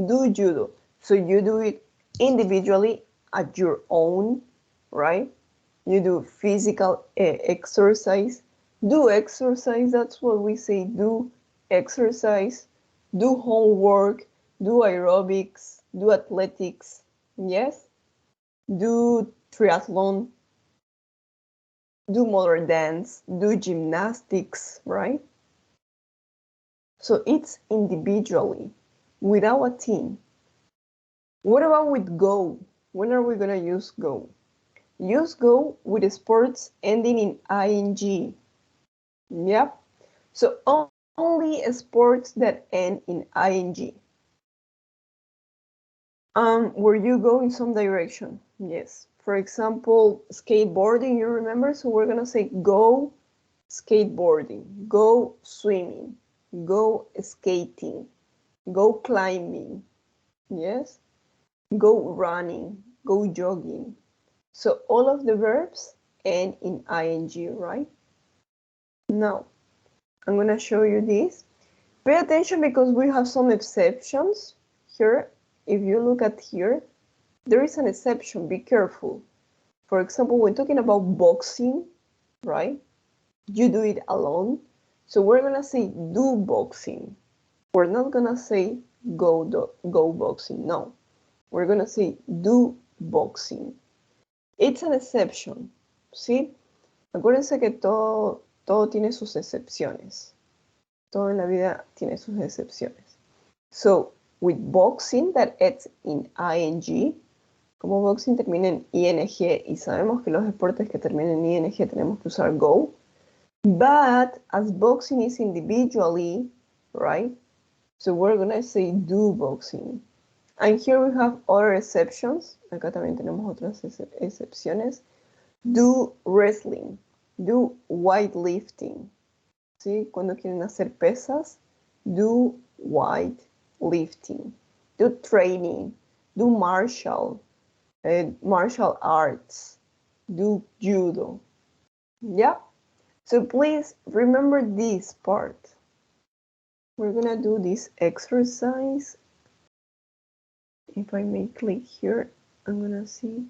Do judo. So you do it individually at your own, right? You do physical exercise. Do exercise, that's what we say, do exercise. Do homework, do aerobics, do athletics, yes? Do triathlon, do modern dance, do gymnastics, right? So it's individually, without a team. What about with go? When are we gonna use go? Use go with sports ending in ing. Yep. So only sports that end in ing. Where you go in some direction. Yes. For example, skateboarding, you remember? So we're gonna say go skateboarding, go swimming, go skating, go climbing, yes? Go running, go jogging. So all of the verbs end in ing, right? Now, I'm gonna show you this. Pay attention because we have some exceptions here. If you look at here, there is an exception, be careful. For example, when talking about boxing, right? You do it alone. So we're gonna say do boxing. We're not gonna say go boxing, no. We're gonna say do boxing. It's an exception, ¿sí? Acuérdense que todo tiene sus excepciones. Todo en la vida tiene sus excepciones. So, with boxing that ends in ing, como boxing termina en ing y sabemos que los deportes que terminan en ing tenemos que usar go, but as boxing is individually, right? So we're gonna say do boxing. And here we have other exceptions. Acá también tenemos otras excepciones. Do wrestling, do weightlifting. ¿Sí? Cuando quieren hacer pesas, do weightlifting. Do training, do martial arts, do judo. Yeah? So please remember this part. We're gonna do this exercise. If I may click here, I'm gonna see.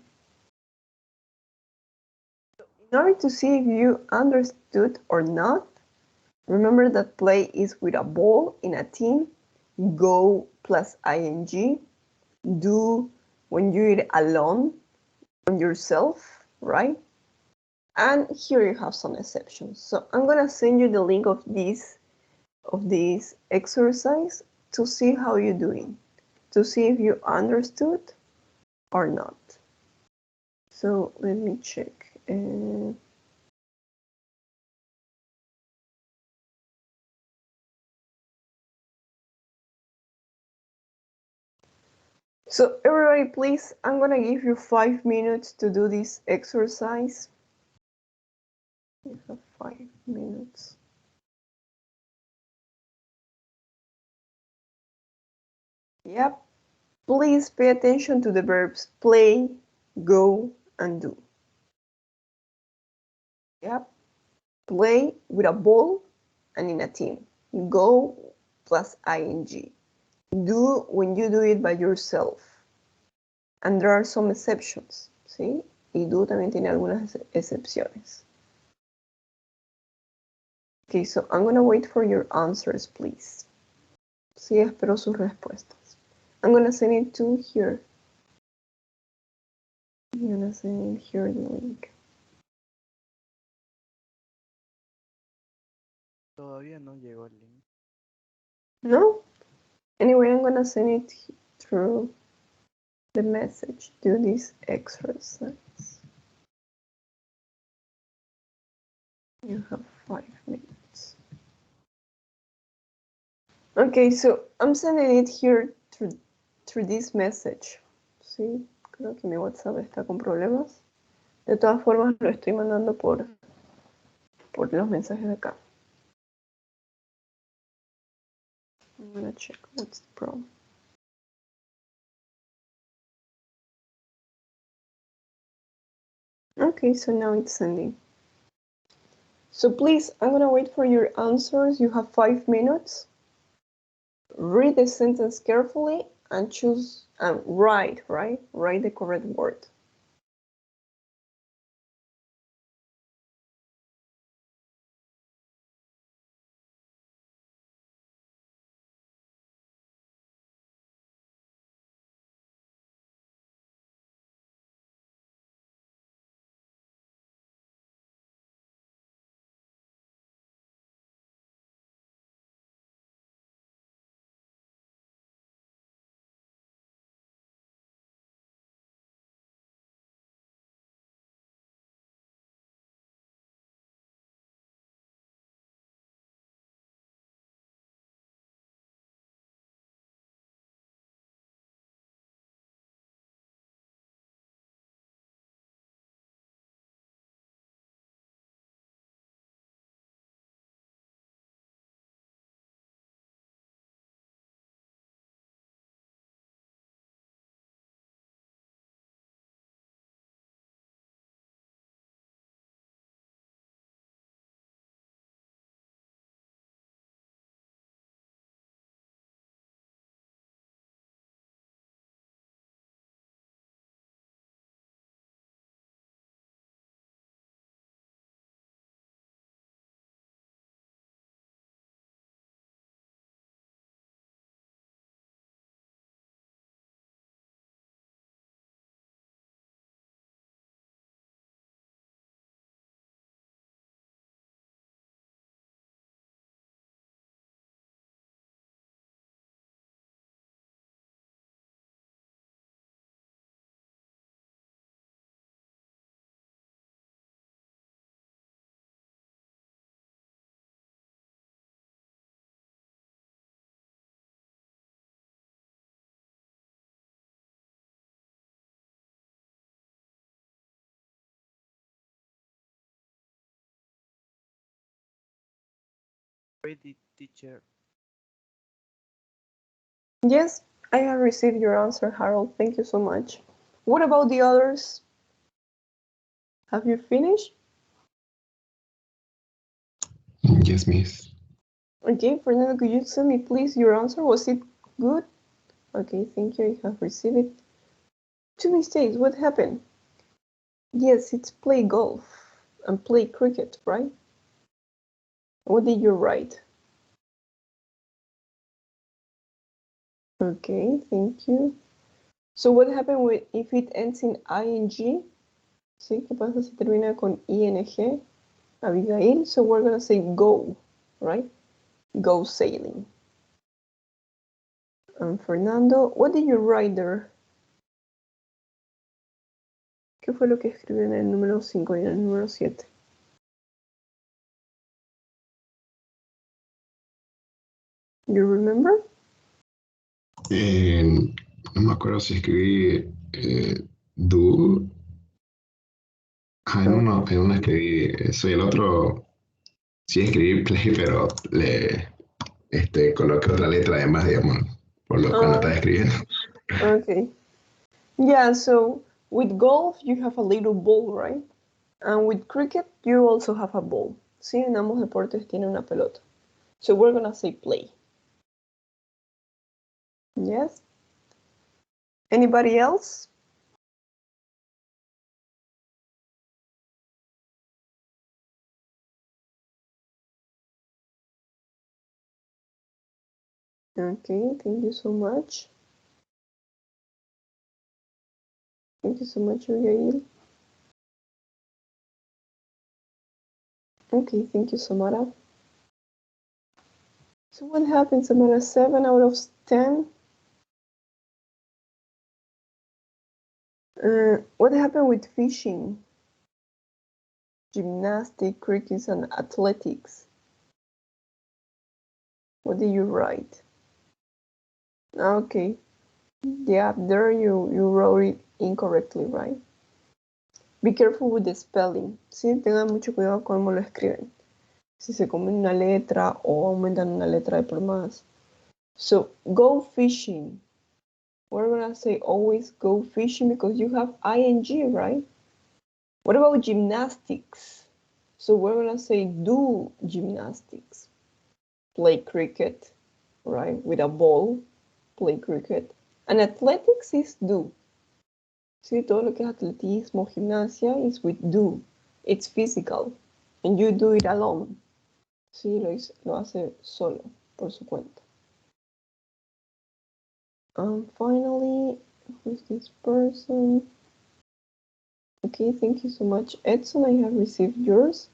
In order to see if you understood or not, remember that play is with a ball in a team, go plus ing, do when you're alone, on yourself, right? And here you have some exceptions. So I'm gonna send you the link of this exercise to see how you're doing, to see if you understood or not. So let me check. So everybody, please, I'm gonna give you 5 minutes to do this exercise. You have 5 minutes. Yep. Please pay attention to the verbs play, go, and do. Yep. Play with a ball and in a team. Go plus ing. Do when you do it by yourself. And there are some exceptions, ¿sí? Y do también tiene algunas excepciones. Okay, so I'm gonna wait for your answers, please. Sí, espero sus respuestas. I'm gonna send it to here. I'm gonna send here the link. Todavía no llegó el link. No? Anyway, I'm gonna send it through the message. Do this exercise. You have 5 minutes. Okay, so I'm sending it here through this message. Sí, creo que mi WhatsApp está con problemas. De todas formas, lo estoy mandando por los mensajes de acá. I'm gonna check what's the problem. Okay, so now it's sending. So please, I'm gonna wait for your answers. You have 5 minutes. Read the sentence carefully and choose and write the correct word. Ready, teacher. Yes, I have received your answer, Harold. Thank you so much. What about the others? Have you finished? Yes, miss. Okay, Fernando, could you send me please your answer? Was it good? Okay, thank you. I have received it. 2 mistakes. What happened? Yes, it's play golf and play cricket, right? What did you write? Okay, thank you. So what happened with if it ends in ing? ¿Sí? ¿Qué pasa si termina con ing? Abigail, so we're gonna say go, right? Go sailing. And Fernando, what did you write there? ¿Qué fue lo que escribí en el número 5 y en el número 7? You remember? No me acuerdo si escribí do. En uno escribí eso y el otro sí escribí play, pero coloqué otra letra además, digamos, por lo cuando estaba escribiendo. Okay. Yeah, so with golf you have a little ball, right? And with cricket you also have a ball. Sí, en ambos deportes tiene una pelota. So we're gonna say play. Yes? Anybody else? Okay, thank you so much. Thank you so much, Abigail. Okay, thank you, Samara. So what happened, Samara? 7 out of 10? What happened with fishing, gymnastics, cricket, and athletics? What did you write? Okay. Yeah, there you wrote it incorrectly, right? Be careful with the spelling. Sí, tengan mucho cuidado con cómo lo escriben. Si se comen una letra o aumentan una letra de por más. So, go fishing. We're gonna say always go fishing because you have ing, right? What about gymnastics? So we're gonna say do gymnastics. Play cricket, right? With a ball, play cricket. And athletics is do. Sí, todo lo que es atletismo, gimnasia is with do. It's physical. And you do it alone. Sí, lo hace solo, por su cuenta. Finally, who's this person? Okay, thank you so much, Edson. I have received yours.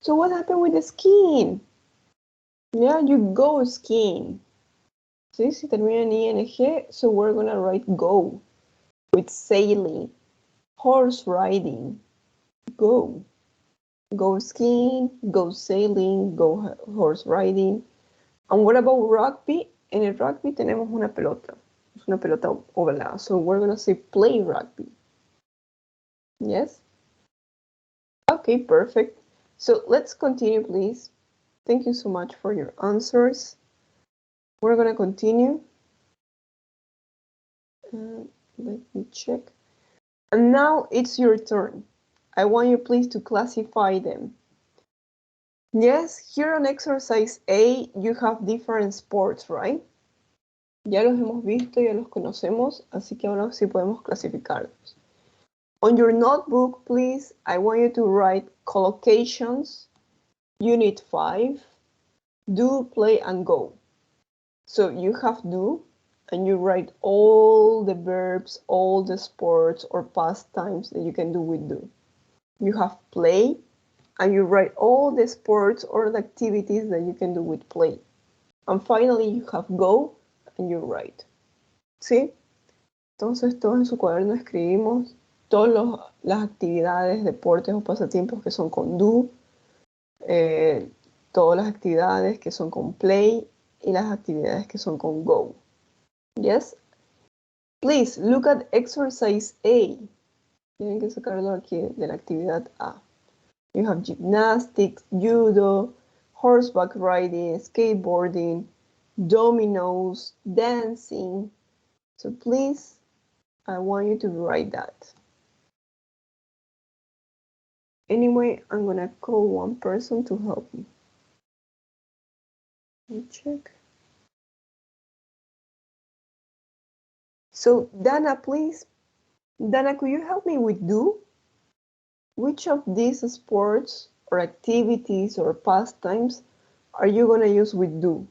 So what happened with the skiing? Yeah, you go skiing. Sí, si termina en ing, so we're gonna write go. With sailing, horse riding, go. Go skiing, go sailing, go horse riding. And what about rugby? En el rugby tenemos una pelota. Es una pelota ovalada. So we're gonna say play rugby. Yes? Okay, perfect. So let's continue, please. Thank you so much for your answers. We're gonna continue. Let me check. And now it's your turn. I want you please to classify them. Yes, here on exercise A, you have different sports, right? Ya los hemos visto, ya los conocemos, así que ahora sí podemos clasificarlos. On your notebook, please, I want you to write collocations, Unit 5, do, play, and go. So you have do, and you write all the verbs, all the sports or pastimes that you can do with do. You have play, and you write all the sports or the activities that you can do with play. And finally, you have go, and you write. ¿Sí? Entonces, todos en su cuaderno escribimos todas las actividades, deportes o pasatiempos que son con do, todas las actividades que son con play y las actividades que son con go. Yes? Please look at exercise A. Tienen que sacarlo aquí de la actividad A. You have gymnastics, judo, horseback riding, skateboarding, dominoes, dancing. So please, I want you to write that. Anyway, I'm gonna call one person to help me. Let me check. So Dana, please. Dana, could you help me with do? Which of these sports or activities or pastimes are you gonna use with do?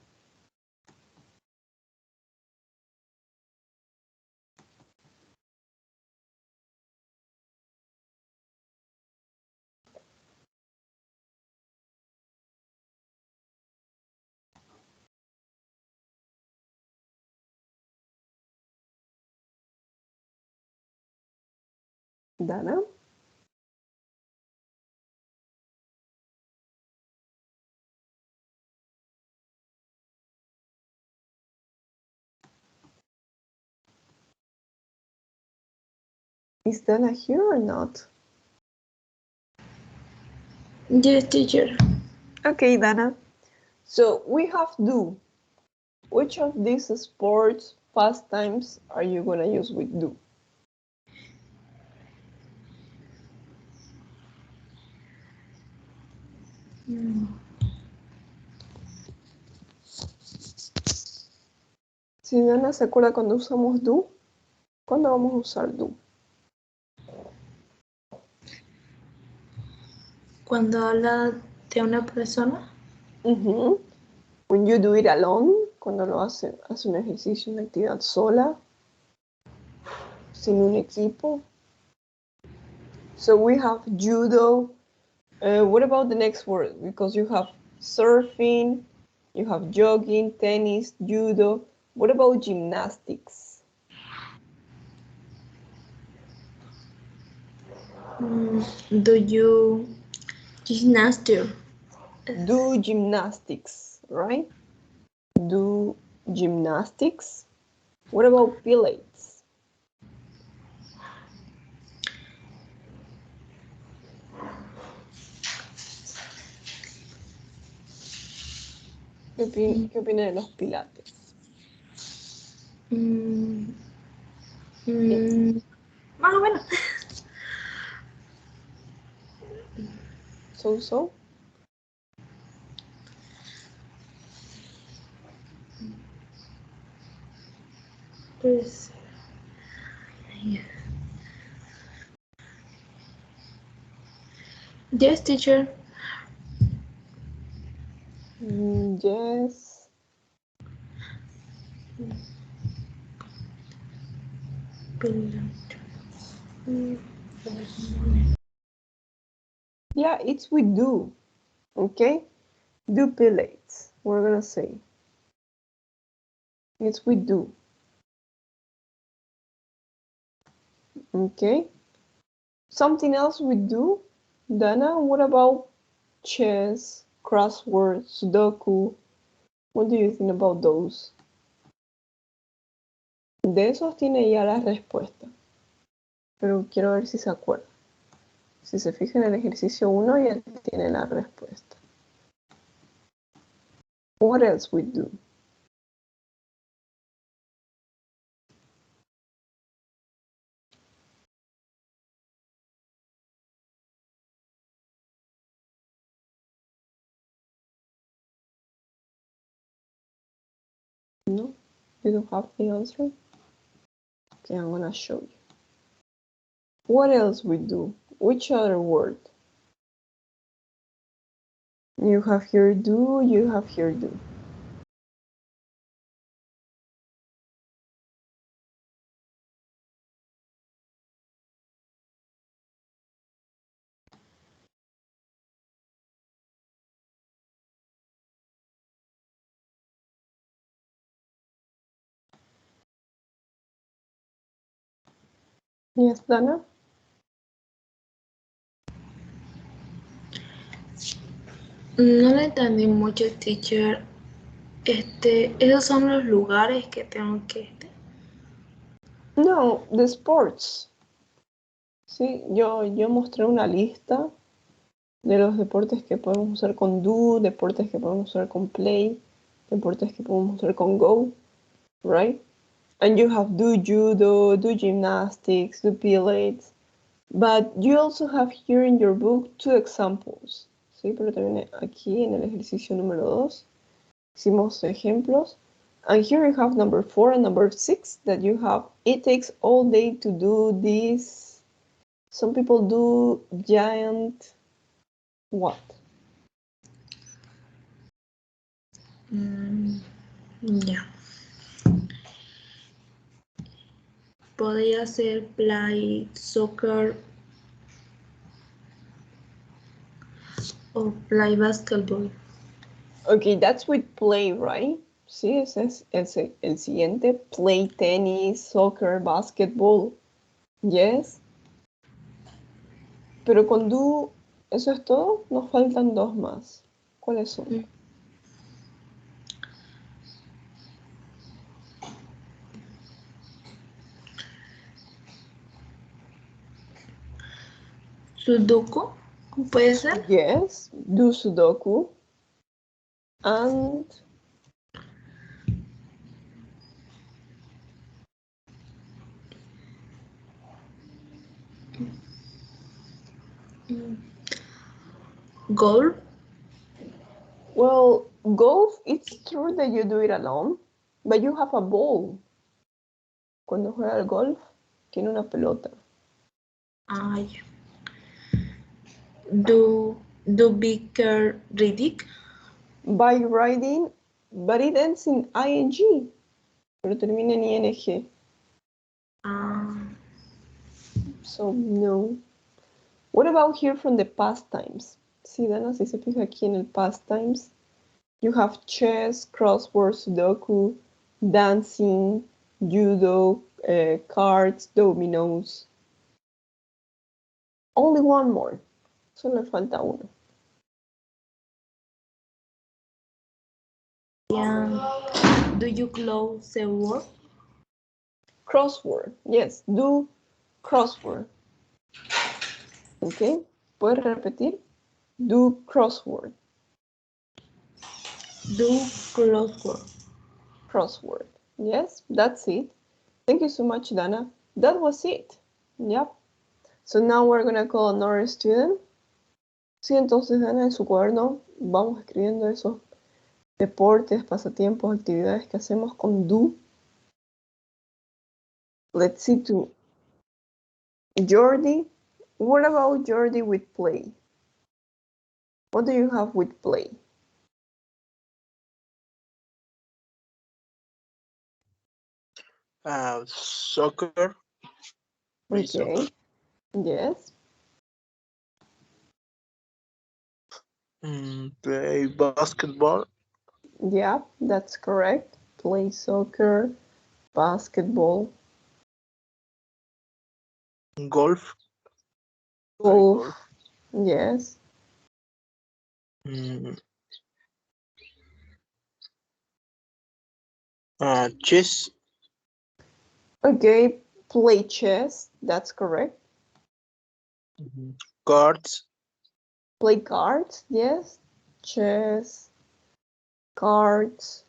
Dana? Is Dana here or not? Yes, teacher. Okay, Dana. So we have do. Which of these sports pastimes are you gonna use with do? Si Dana se acuerda cuando usamos do, ¿cuándo vamos a usar do? Cuando habla de una persona. When you do it alone, cuando lo hace un ejercicio, una actividad sola, sin un equipo. So we have judo. What about the next word? Because you have surfing, you have jogging, tennis, judo. What about gymnastics? Do you gymnastics? Do gymnastics, right? Do gymnastics. What about pilates? ¿Qué opina de los pilates? Más o menos. So? Pues, yes, teacher. Yes. Yeah, it's with do. Okay? Do pilates. We're gonna say. It's with do. Okay? Something else we do? Dana, what about chess, crossword, sudoku? What do you think about those? De esos tiene ya la respuesta. Pero quiero ver si se acuerda. Si se fija en el ejercicio 1, ya tiene la respuesta. What else we do? No? You don't have the answer? Okay, I'm gonna show you. What else we do? Which other word? You have here do, you have here do. Yes, Dana? No le entendí mucho, teacher. Esos son los lugares que tengo que... No, the sports. Sí, yo mostré una lista de los deportes que podemos usar con do, deportes que podemos usar con play, deportes que podemos usar con go, right? And you have do judo, do gymnastics, do pilates, but you also have here in your book 2 examples, ¿sí? Pero también aquí en el ejercicio número 2 hicimos ejemplos. And here you have number 4 and number 6 that you have, it takes all day to do this. Some people do giant what? Ya. Podría ser play soccer o play basketball. Okay, that's with play, right? Sí, ese es el siguiente. Play tennis, soccer, basketball. Yes. Pero con do, ¿eso es todo? Nos faltan dos más. ¿Cuáles son? Sudoku, ¿puede ser? Yes, do Sudoku. And Golf. well, golf, it's true that you do it alone, but you have a ball. Cuando juega al golf, tiene una pelota. Ay. Do bigger reading. Bike riding, but it ends in ing, pero termina en ing. So, no. What about here from the past times? Sí, Dana, si se fija aquí en el past times, you have chess, crossword, sudoku, dancing, judo, cards, dominoes. Only one more. Solo le falta uno. Yeah. Do you close the word? Crossword. Yes, do crossword. Okay. ¿Puedes repetir? Do crossword. Do crossword. Crossword. Yes, that's it. Thank you so much, Dana. That was it. Yep. So now we're gonna call another student. Sí, entonces, Dana, en su cuaderno vamos escribiendo esos deportes, pasatiempos, actividades que hacemos con do. Let's see to Jordi. What about Jordi with play? What do you have with play? Soccer. Play Okay. soccer. Yes. Play basketball. Yeah, that's correct. Play soccer, basketball, Golf. golf. Yes. Chess. Okay, play chess. That's correct. Cards. Play cards. Yes. Chess, cards,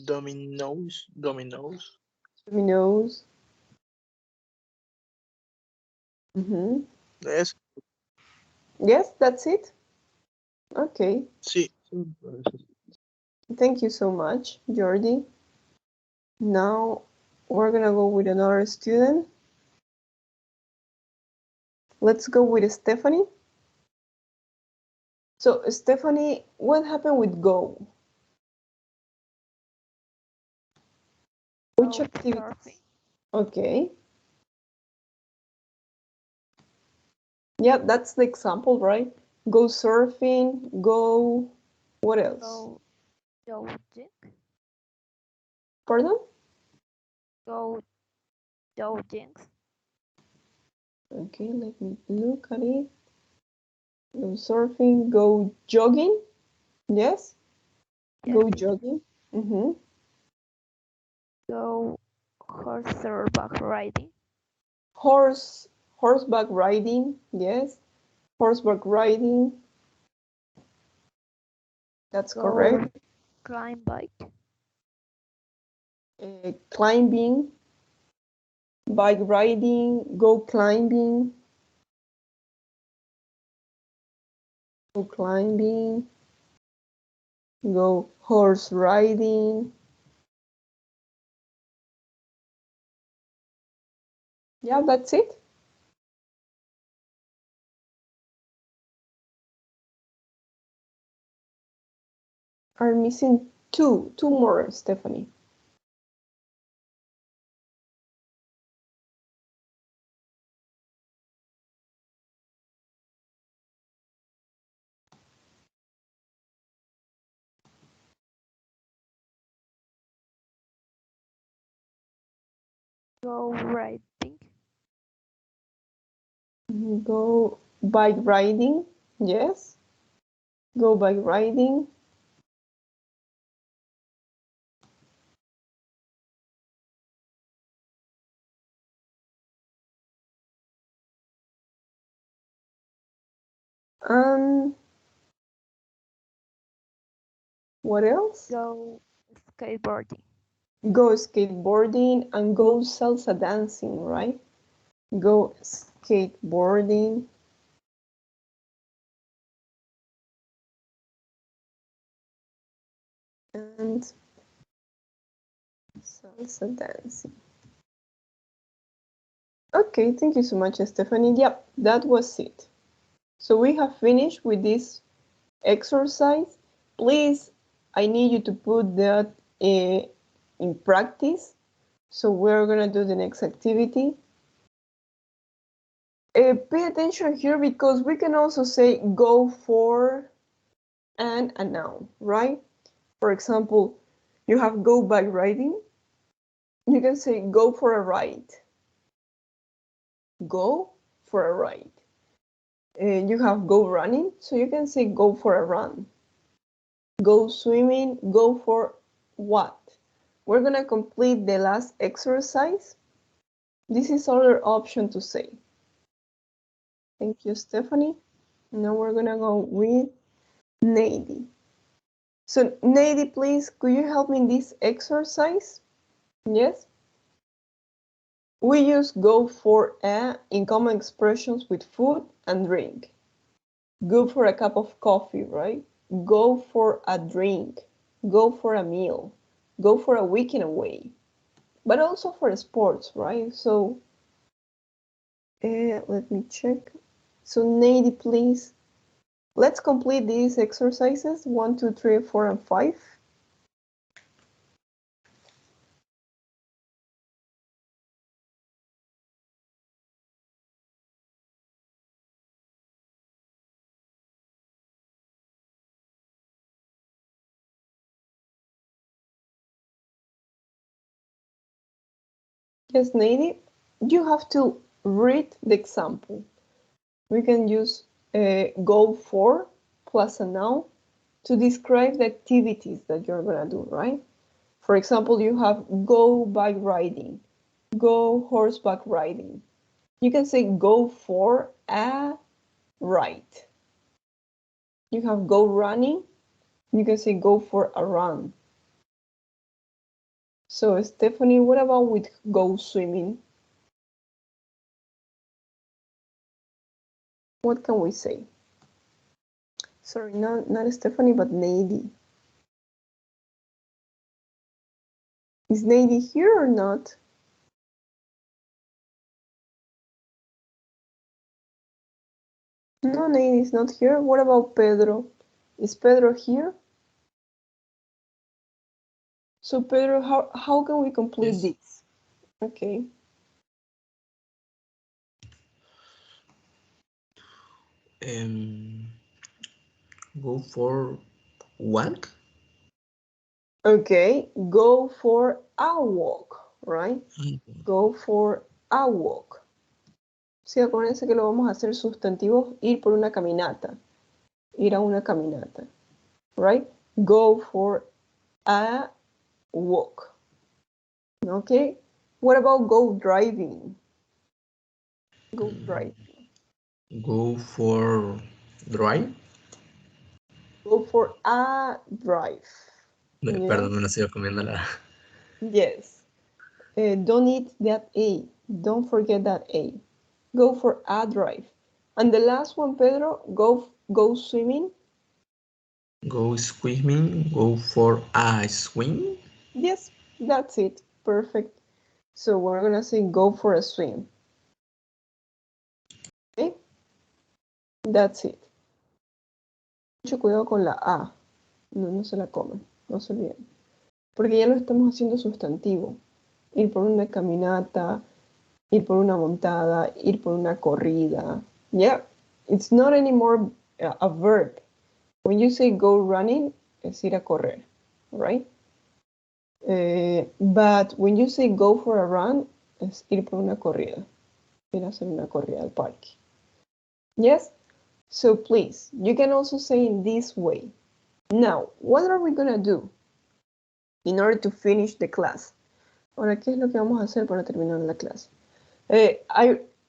Dominoes. dominoes. Yes. Yes, that's it. Okay. Sí. Thank you so much, Jordi. Now we're gonna go with another student. Let's go with Stephanie. So Stephanie, what happened with go? Which activity? Okay. Yeah, that's the example, right? Go surfing, go, what else? Go jogging. Pardon? Go jogging. Okay, let me look at it. Go surfing, go jogging. Yes? Go jogging. Go horseback riding. Horseback riding. Yes. Horseback riding. That's correct. Climb bike. Climbing. Bike riding. Go climbing. Go climbing. Go horse riding. Yeah, that's it. Are missing two more, Stephanie. Go riding. Go bike riding. Yes. Go bike riding. What else? Go skateboarding. Go skateboarding and go salsa dancing, right? Go skateboarding. And salsa dancing. Okay, thank you so much, Stephanie. Yep, that was it. So we have finished with this exercise. Please, I need you to put that in practice. So we're gonna do the next activity. Pay attention here because we can also say go for and a noun, right? For example, you have go bike riding. You can say go for a ride. Go for a ride. You have go running, so you can say go for a run. Go swimming, go for what? We're gonna complete the last exercise. This is our option to say. Thank you, Stephanie. Now we're gonna go with Nady. So Nady, please, could you help me in this exercise? Yes? We use go for a in common expressions with food and drink. Go for a cup of coffee, right? Go for a drink. Go for a meal. Go for a weekend away. But also for sports, right? So let me check. So Nady, please, let's complete these exercises 1, 2, 3, 4, and 5. Yes, Nady, you have to read the example. We can use go for plus a noun to describe the activities that you're gonna do, right? For example, you have go bike riding, go horseback riding. You can say go for a ride. You have go running. You can say go for a run. So Stephanie, what about with go swimming? What can we say? Sorry, not Stephanie, but Nady. Is Nady here or not? No, Nady is not here. What about Pedro? Is Pedro here? So Pedro, how can we complete this? Okay. Go for walk. Okay, go for a walk, right? Go for a walk. Sí, acuérdense que lo vamos a hacer sustantivos, ir por una caminata. Ir a una caminata, right? Go for a walk. Okay, what about go driving? Go drive. Go for drive. Go for a drive. Perdón, me la sigo comiendo la. Yes. Don't eat that A. Don't forget that A. Go for a drive. And the last one, Pedro, go swimming. Go swimming. Go for a swim. Yes, that's it. Perfect. So we're gonna say go for a swim. Okay? That's it. Mucho cuidado con la A. No se la comen. No se olviden. Porque ya lo estamos haciendo sustantivo. Ir por una caminata, ir por una montada, ir por una corrida. Yeah, it's not anymore a verb. When you say go running, es ir a correr, right? But when you say go for a run, es ir por una corrida. Ir a hacer una corrida al parque. Yes? So please, you can also say in this way. Now, what are we gonna do in order to finish the class? Ahora, ¿qué es lo que vamos a hacer para terminar la clase?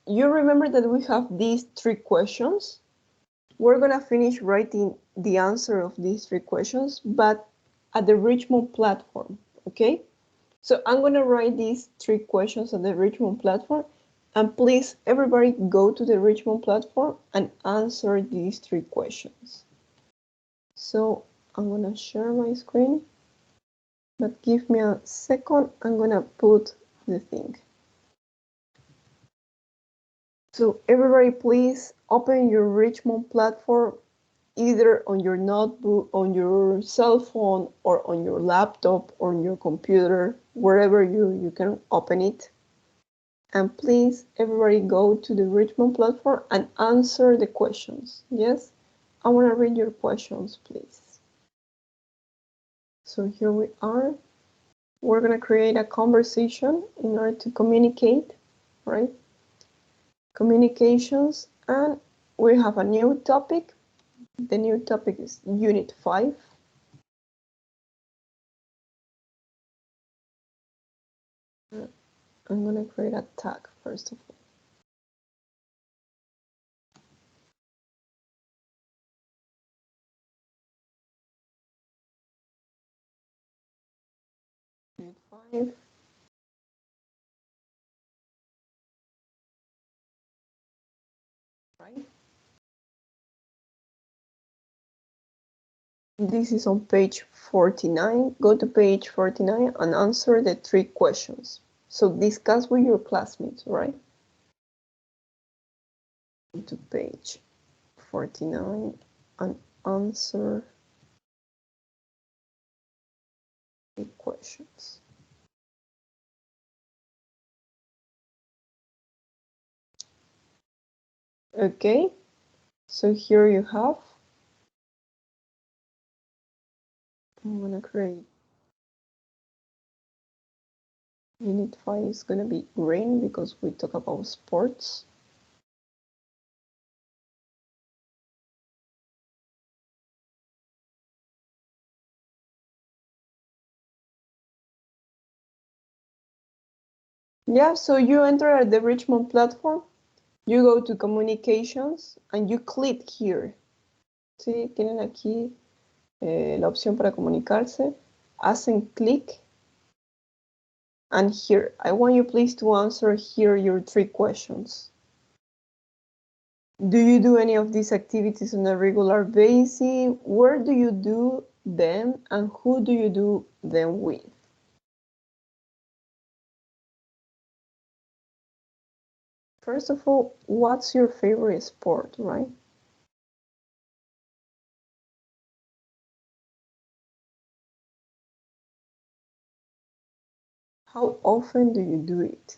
You remember that we have these 3 questions. We're gonna finish writing the answer of these 3 questions, but at the Richmond platform, okay? So I'm gonna write these 3 questions at the Richmond platform, and please, everybody go to the Richmond platform and answer these 3 questions. So I'm gonna share my screen, but give me a second, I'm gonna put the thing. So everybody please open your Richmond platform either on your notebook, on your cell phone, or on your laptop, or on your computer, wherever you can open it. And please, everybody go to the Richmond platform and answer the questions. Yes? I want to read your questions, please. So here we are. We're going to create a conversation in order to communicate, right? Communications, and we have a new topic. The new topic is Unit 5. I'm going to create a tag first of all. Unit 5. Right? This is on page 49. Go to page 49 and answer the 3 questions. So discuss with your classmates, right? Go to page 49 and answer the questions. Okay, so here you have. I'm gonna create. Unit 5 is gonna be green because we talk about sports. Yeah, so you enter at the Richmond platform, you go to communications and you click here. Sí, tienen aquí la opción para comunicarse. Hacen clic. And here, I want you please to answer here your 3 questions. Do you do any of these activities on a regular basis? Where do you do them and who do you do them with? First of all, what's your favorite sport, right? How often do you do it?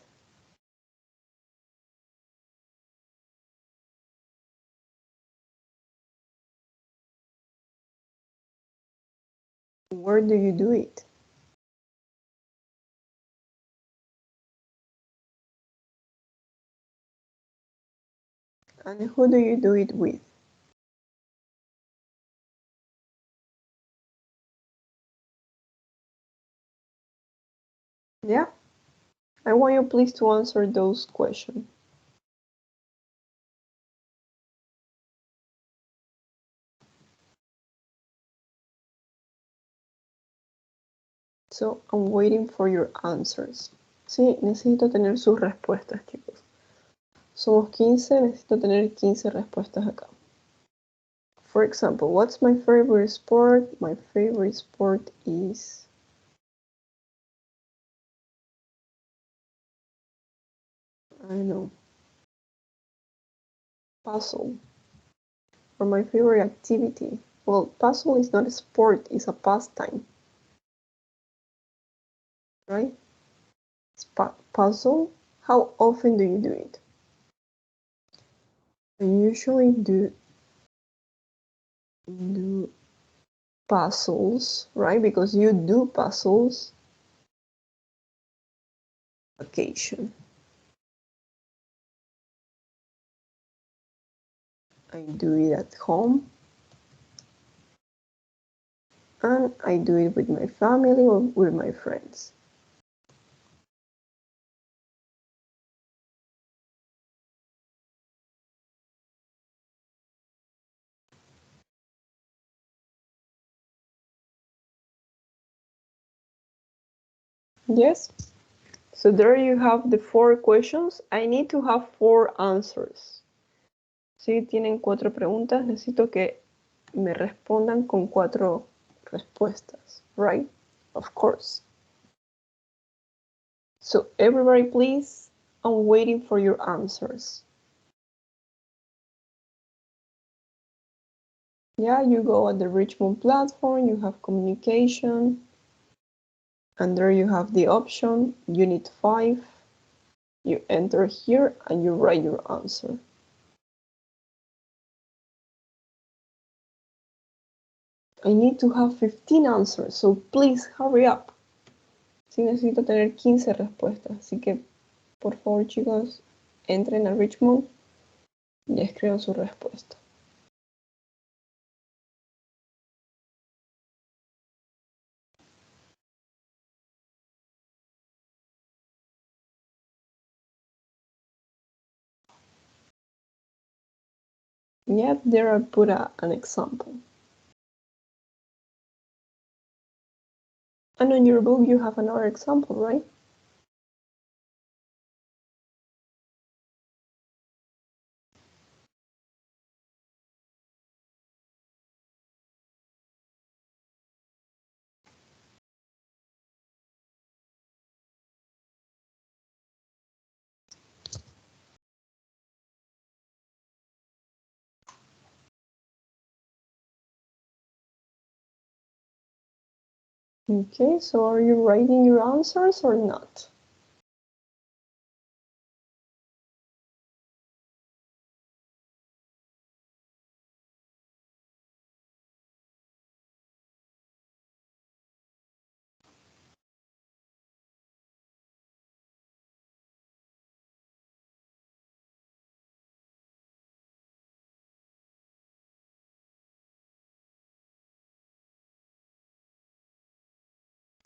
Where do you do it? And who do you do it with? Yeah, I want you please to answer those questions. So I'm waiting for your answers. Sí, necesito tener sus respuestas, chicos. Somos 15, necesito tener 15 respuestas acá. For example, what's my favorite sport? My favorite sport is... I don't know. Puzzle. Or my favorite activity. Well, puzzle is not a sport, it's a pastime. Right? It's puzzle. How often do you do it? I usually do puzzles, right? Because you do puzzles. Vacation. I do it at home. And I do it with my family or with my friends. Yes. So there you have the 4 questions. I need to have 4 answers. Si tienen 4 preguntas, necesito que me respondan con 4 respuestas, right? Of course. So everybody please, I'm waiting for your answers. Yeah, you go at the Richmond platform, you have communication, and there you have the option, Unit 5. You enter here and you write your answer. I need to have 15 answers, so please hurry up. Sí, necesito tener 15 respuestas, así que por favor chicos, entren a Richmond y escriban su respuesta. Yep, there I put an example. And on your book you have another example, right? Okay, so are you writing your answers or not?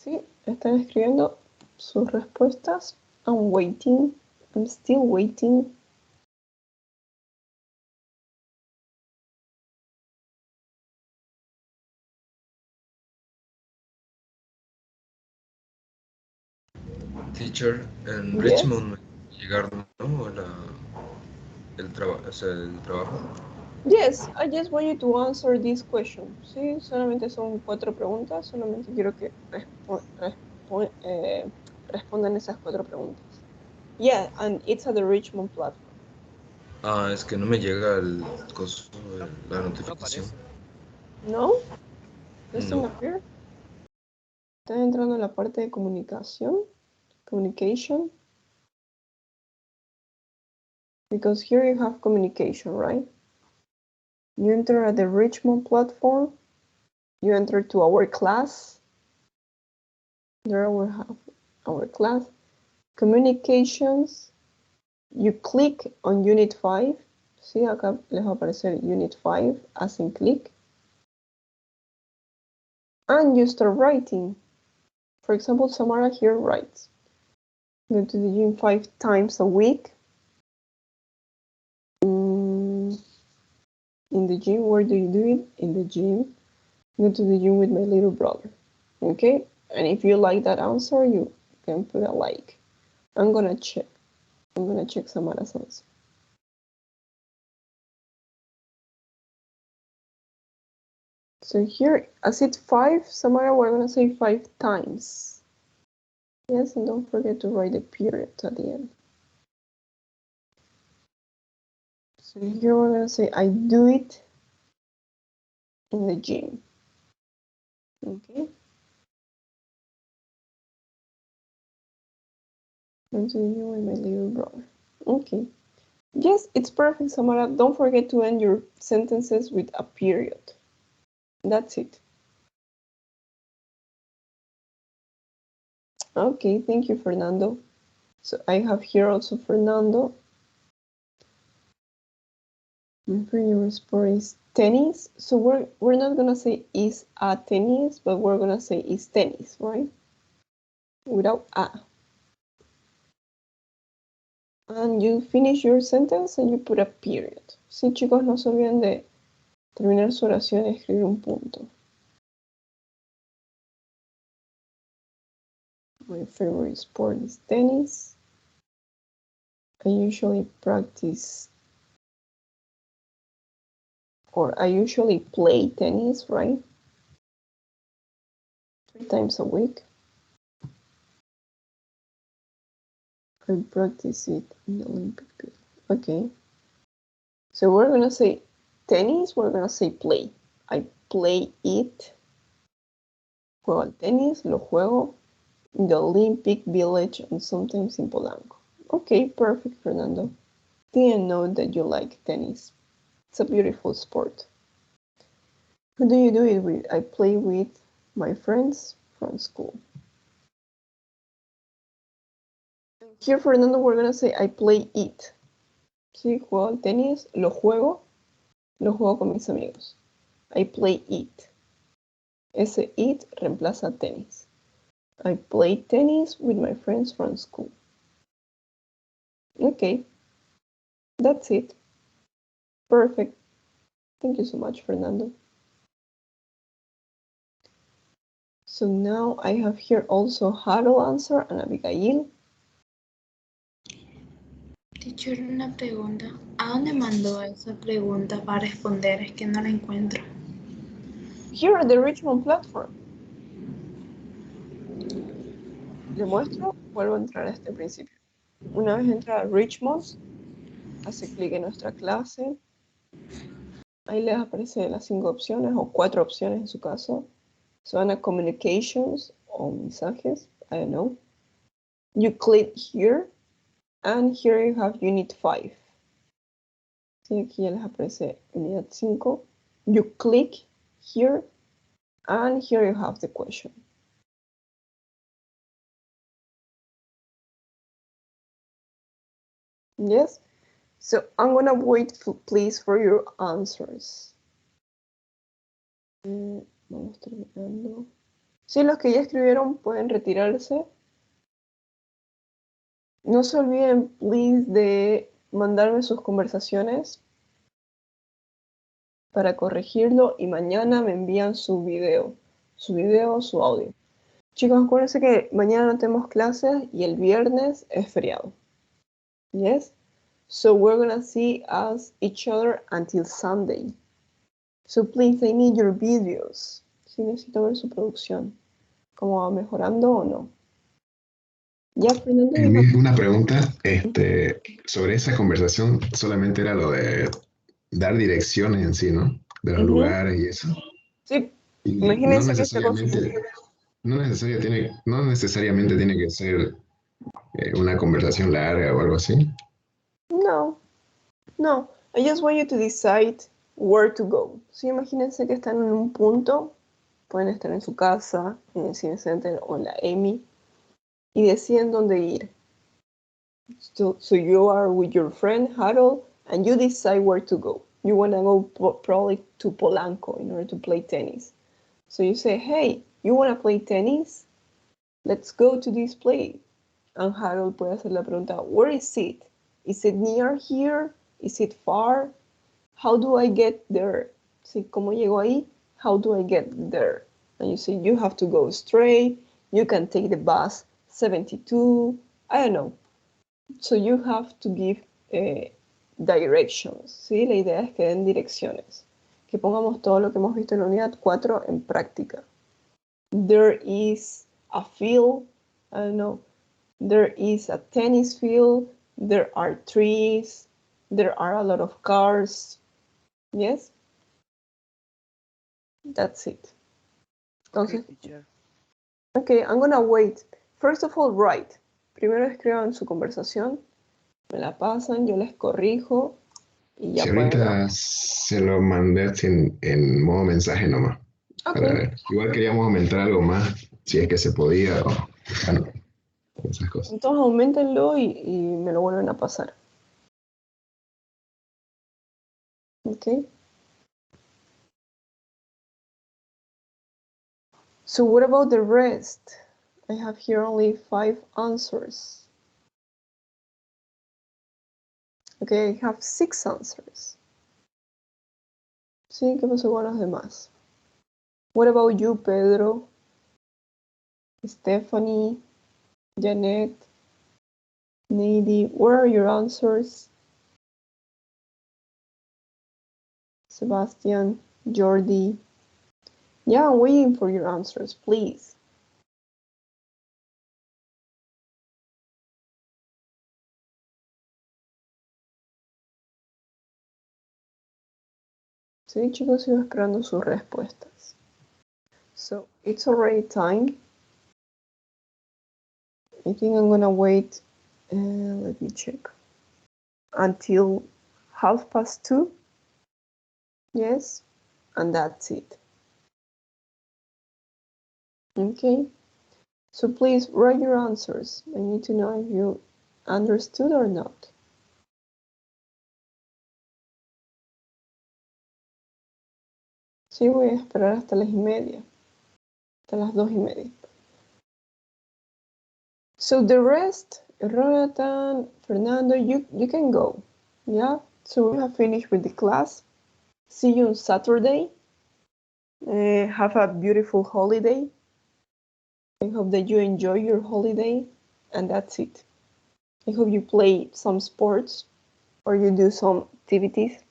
Sí, están escribiendo sus respuestas. I'm waiting. I'm still waiting. Teacher, en Yes. Richmond llegar, ¿no? El trabajo. Yes, I just want you to answer this question. Sí, solamente son 4 preguntas. Solamente quiero que respondan esas 4 preguntas. Yeah, and it's at the Richmond platform. Ah, es que no me llega el coso, la notificación. No? Doesn't No. appear. Están entrando en la parte de comunicación. Communication. Because here you have communication, right? You enter at the Richmond platform. You enter to our class. There we have our class. Communications. You click on Unit 5. Sí, acá les va a aparecer Unit 5, as in click. And you start writing. For example, Samara here writes. Go to the gym 5 times a week. In the gym, where do you do it? In the gym. Go to the gym with my little brother. Okay? And if you like that answer, you can put a like. I'm gonna check. I'm gonna check Samara's answer. So here, as it's 5, Samara, we're gonna say 5 times. Yes, and don't forget to write the period at the end. So here we're gonna say, I do it in the gym. Okay. Going to the gym with my little brother. Okay. Yes, it's perfect, Samara. Don't forget to end your sentences with a period. That's it. Okay, thank you, Fernando. So I have here also Fernando. My favorite sport is tennis. So we're not gonna say is a tennis, but we're gonna say is tennis, right? Without a. And you finish your sentence and you put a period. Sí, chicos, no se olviden de terminar su oración y escribir un punto. My favorite sport is tennis. I usually practice, or I usually play tennis, right? 3 times a week. I practice it in the Olympic period. Okay. So we're gonna say tennis, we're gonna say play. I play it. Juego al tenis, lo juego in the Olympic Village and sometimes in Polanco. Okay, perfect, Fernando. Didn't know that you like tennis. It's a beautiful sport. Who do you do it with? I play with my friends from school. Here, Fernando, we're gonna say I play it. Sí, juego al tenis, lo juego con mis amigos. I play it. Ese it reemplaza tenis. I play tennis with my friends from school. Okay, that's it. Perfect. Thank you so much, Fernando. So now I have here also Harold answer and Abigail. Teacher, una pregunta. ¿A dónde mandó esa pregunta para responder? Es que no la encuentro. Here at the Richmond platform. Le muestro, vuelvo a entrar a este principio. Una vez entra a Richmond, hace clic en nuestra clase. Ahí les aparecen las 5 opciones o 4 opciones en su caso. Se van a Communications o mensajes, I don't know. You click here and here you have Unit 5. Sí, aquí ya les aparece Unidad 5. You click here and here you have the question. Yes? So I'm gonna wait, please, for your answers. Vamos terminando. Sí, los que ya escribieron pueden retirarse. No se olviden, please, de mandarme sus conversaciones para corregirlo y mañana me envían su video, su audio. Chicos, acuérdense que mañana no tenemos clases y el viernes es feriado. Yes? So we're gonna see each other until Sunday. So please, I need your videos. Sí, necesito ver su producción. ¿Cómo va mejorando o no? Ya, Fernando. Una pregunta, sobre esa conversación solamente era lo de dar direcciones en sí, ¿no? De los lugares y eso. Sí, Y imagínense que está con su... no necesariamente tiene que ser una conversación larga o algo así. No. I just want you to decide where to go. Sí, imagínense que están en un punto, pueden estar en su casa, en el Cine Center o en la EMI, y deciden dónde ir. So you are with your friend Harold, and you decide where to go. You want to go probably to Polanco in order to play tennis. So you say, hey, you want to play tennis? Let's go to this place. And Harold puede hacer la pregunta, where is it? Is it near here? Is it far? How do I get there? Sí, ¿cómo llego ahí? How do I get there? And you say, you have to go straight. You can take the bus 72. I don't know. So you have to give directions. ¿Sí? La idea es que den direcciones. Que pongamos todo lo que hemos visto en la unidad 4 en práctica. There is a field. I don't know. There is a tennis field. There are trees. There are a lot of cars. Yes? That's it. Entonces, okay, I'm gonna wait. First of all, write. Primero escriban su conversación, me la pasan, yo les corrijo y ya Si pueden. ahorita se lo mandé en modo mensaje nomás. Okay. Para ver. Igual queríamos aumentar algo más, si es que se podía, o bueno, esas cosas. Entonces aumentenlo y me lo vuelven a pasar. Okay. So what about the rest? I have here only 5 answers. Okay, I have 6 answers. Sí, ¿qué pasó con los demás? What about you, Pedro? Stephanie, Janet, Nady, where are your answers? Sebastian, Jordi. Yeah, I'm waiting for your answers, please. Sí, chicos, sigo esperando sus respuestas. So, it's already time. I think I'm gonna wait, let me check, until 2:30. Yes, and that's it. Okay, so please write your answers. I need to know if you understood or not. Sí, voy a esperar hasta las 1:30, hasta las 2:30. So the rest, Jonathan, Fernando, you can go. Yeah, so we have finished with the class. See you on Saturday. Have a beautiful holiday. I hope that you enjoy your holiday, and that's it. I hope you play some sports or you do some activities.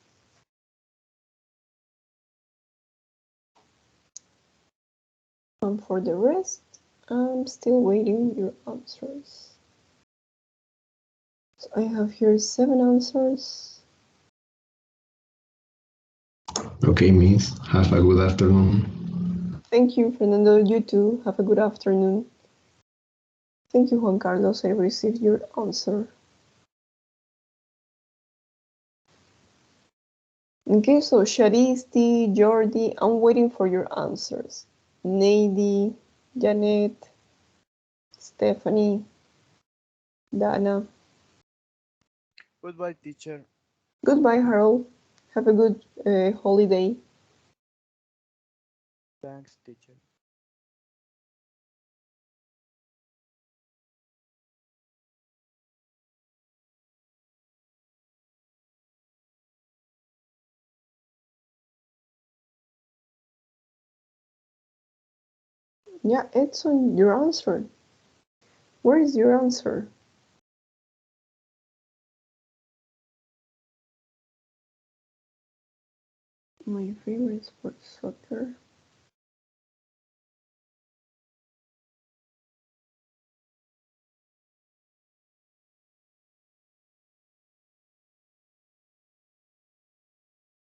And for the rest, I'm still waiting your answers. So I have here 7 answers. Okay, Miss. Have a good afternoon. Thank you, Fernando. You too. Have a good afternoon. Thank you, Juan Carlos. I received your answer. Okay, so Sharisti, Jordi, I'm waiting for your answers. Nady, Janet, Stephanie, Dana. Goodbye, teacher. Goodbye, Harold. Have a good holiday. Thanks, teacher. Yeah, Edson, your answer. Where is your answer? My favorite sport, soccer.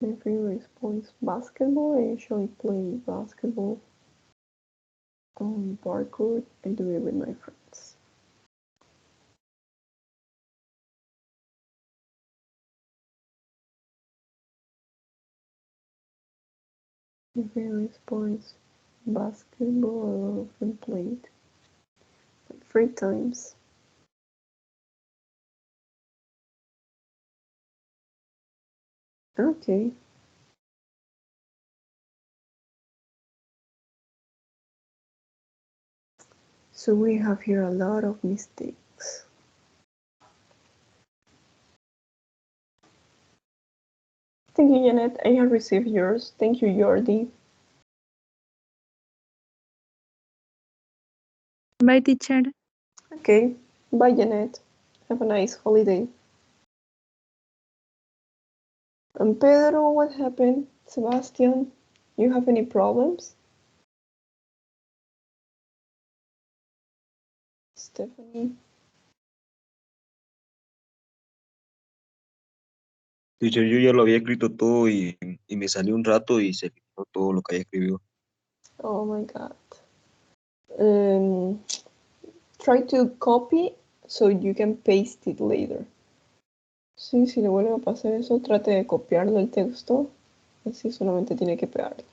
My favorite sport is basketball. I usually play basketball on parkour. I do it with my friends. My favorite sport is basketball. I often played like 3 times. Okay. So we have here a lot of mistakes. Thank you, Janet. I have received yours. Thank you, Jordi. Bye, teacher. Okay. Bye, Janet. Have a nice holiday. And Pedro, what happened? Sebastian, you have any problems? Stephanie? Teacher, yo ya lo había escrito todo y me salió un rato y se quitó todo lo que había escrito. Oh my God. Try to copy so you can paste it later. Sí, si le vuelve a pasar eso, trate de copiarlo el texto. Así solamente tiene que pegarlo.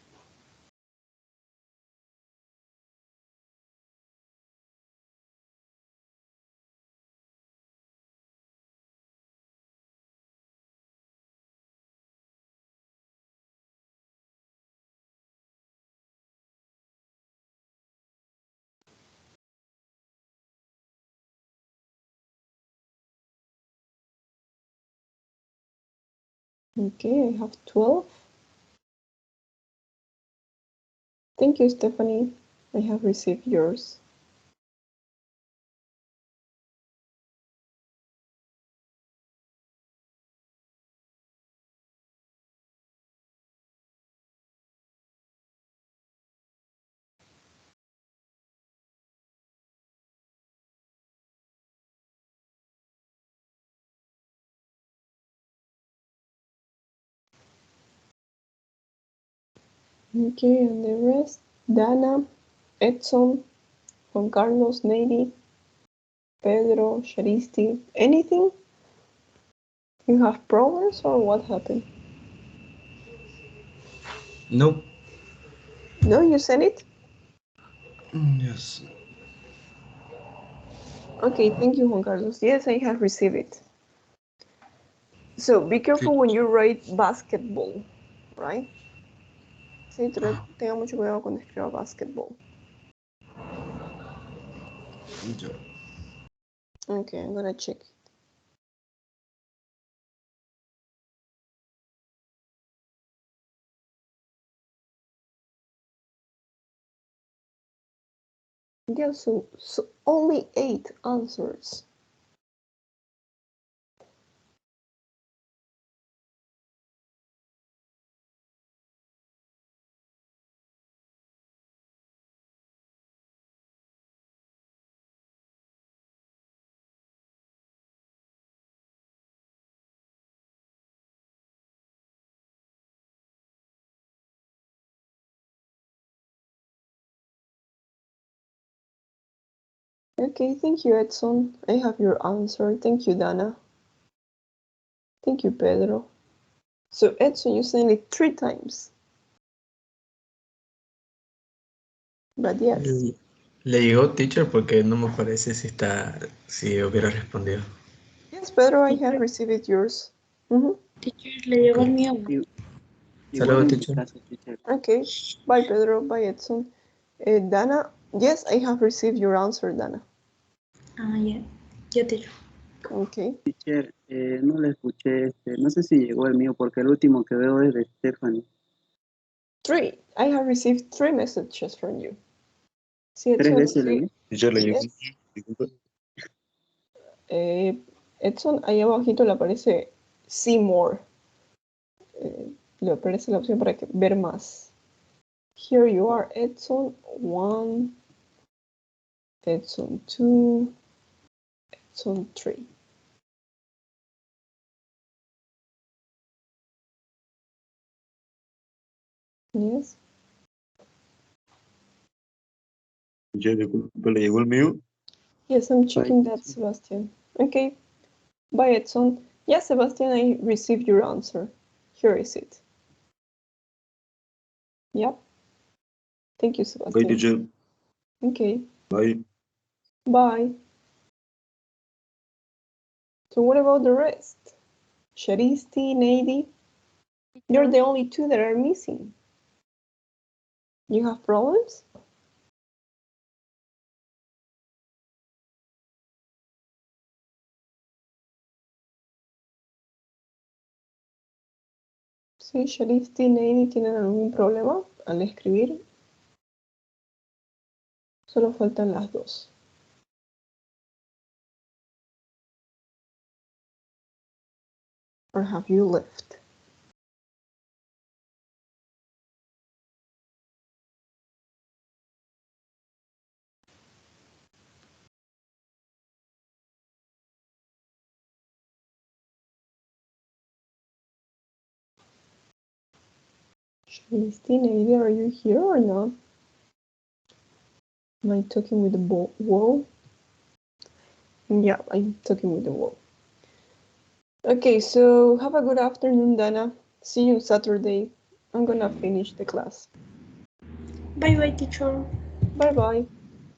Okay, I have 12. Thank you, Stephanie. I have received yours. Okay, and the rest, Dana, Edson, Juan Carlos, Nady, Pedro, Sharisti, anything? You have problems or what happened? Nope. No, you sent it? Yes. Okay, thank you, Juan Carlos. Yes, I have received it. So be careful when you write basketball, right? Sí, tenga mucho cuidado cuando escriba basketball. Yo. Okay, I'm gonna check. Yeah, so only 8 answers. Okay, thank you, Edson. I have your answer. Thank you, Dana. Thank you, Pedro. So, Edson, you sent it 3 times. But yes. Le llegó teacher porque no me parece si hubiera respondido. Yes, Pedro, I have received yours. Teacher, le llegó el mío. Saludos, teacher. Okay, bye, Pedro. Bye, Edson. Dana, yes, I have received your answer, Dana. Ah, ya. Ya, teacher. Okay. Teacher, no le escuché, no sé si llegó el mío porque el último que veo es de Stephanie. 3. I have received 3 messages from you. Sí, ¿3 Edson, veces sí. leí? Yo le Yes. Edson, ahí abajito le aparece see more. Le aparece la opción para ver más. Here you are, Edson 1, Edson 2, Edson 3. Yes. Yo disculpe, le llegó el mío. Yes, I'm checking that, Sebastian. Okay. Bye, Edson. Yes, Sebastian, I received your answer. Here is it. Yep. Thank you, Sebastian. Okay, teacher. Okay. Bye. Bye. So what about the rest? Sharisti, Nady? You're the only 2 that are missing. You have problems? Sí, Sharisti y Nady tienen algún problema al escribir. Solo faltan las 2. Or have you left? Sharisti, Nady, are you here or not? Am I talking with the wall? Yeah, I'm talking with the wall. Okay, so have a good afternoon, Dana. See you Saturday. I'm gonna finish the class. Bye bye, teacher. Bye bye.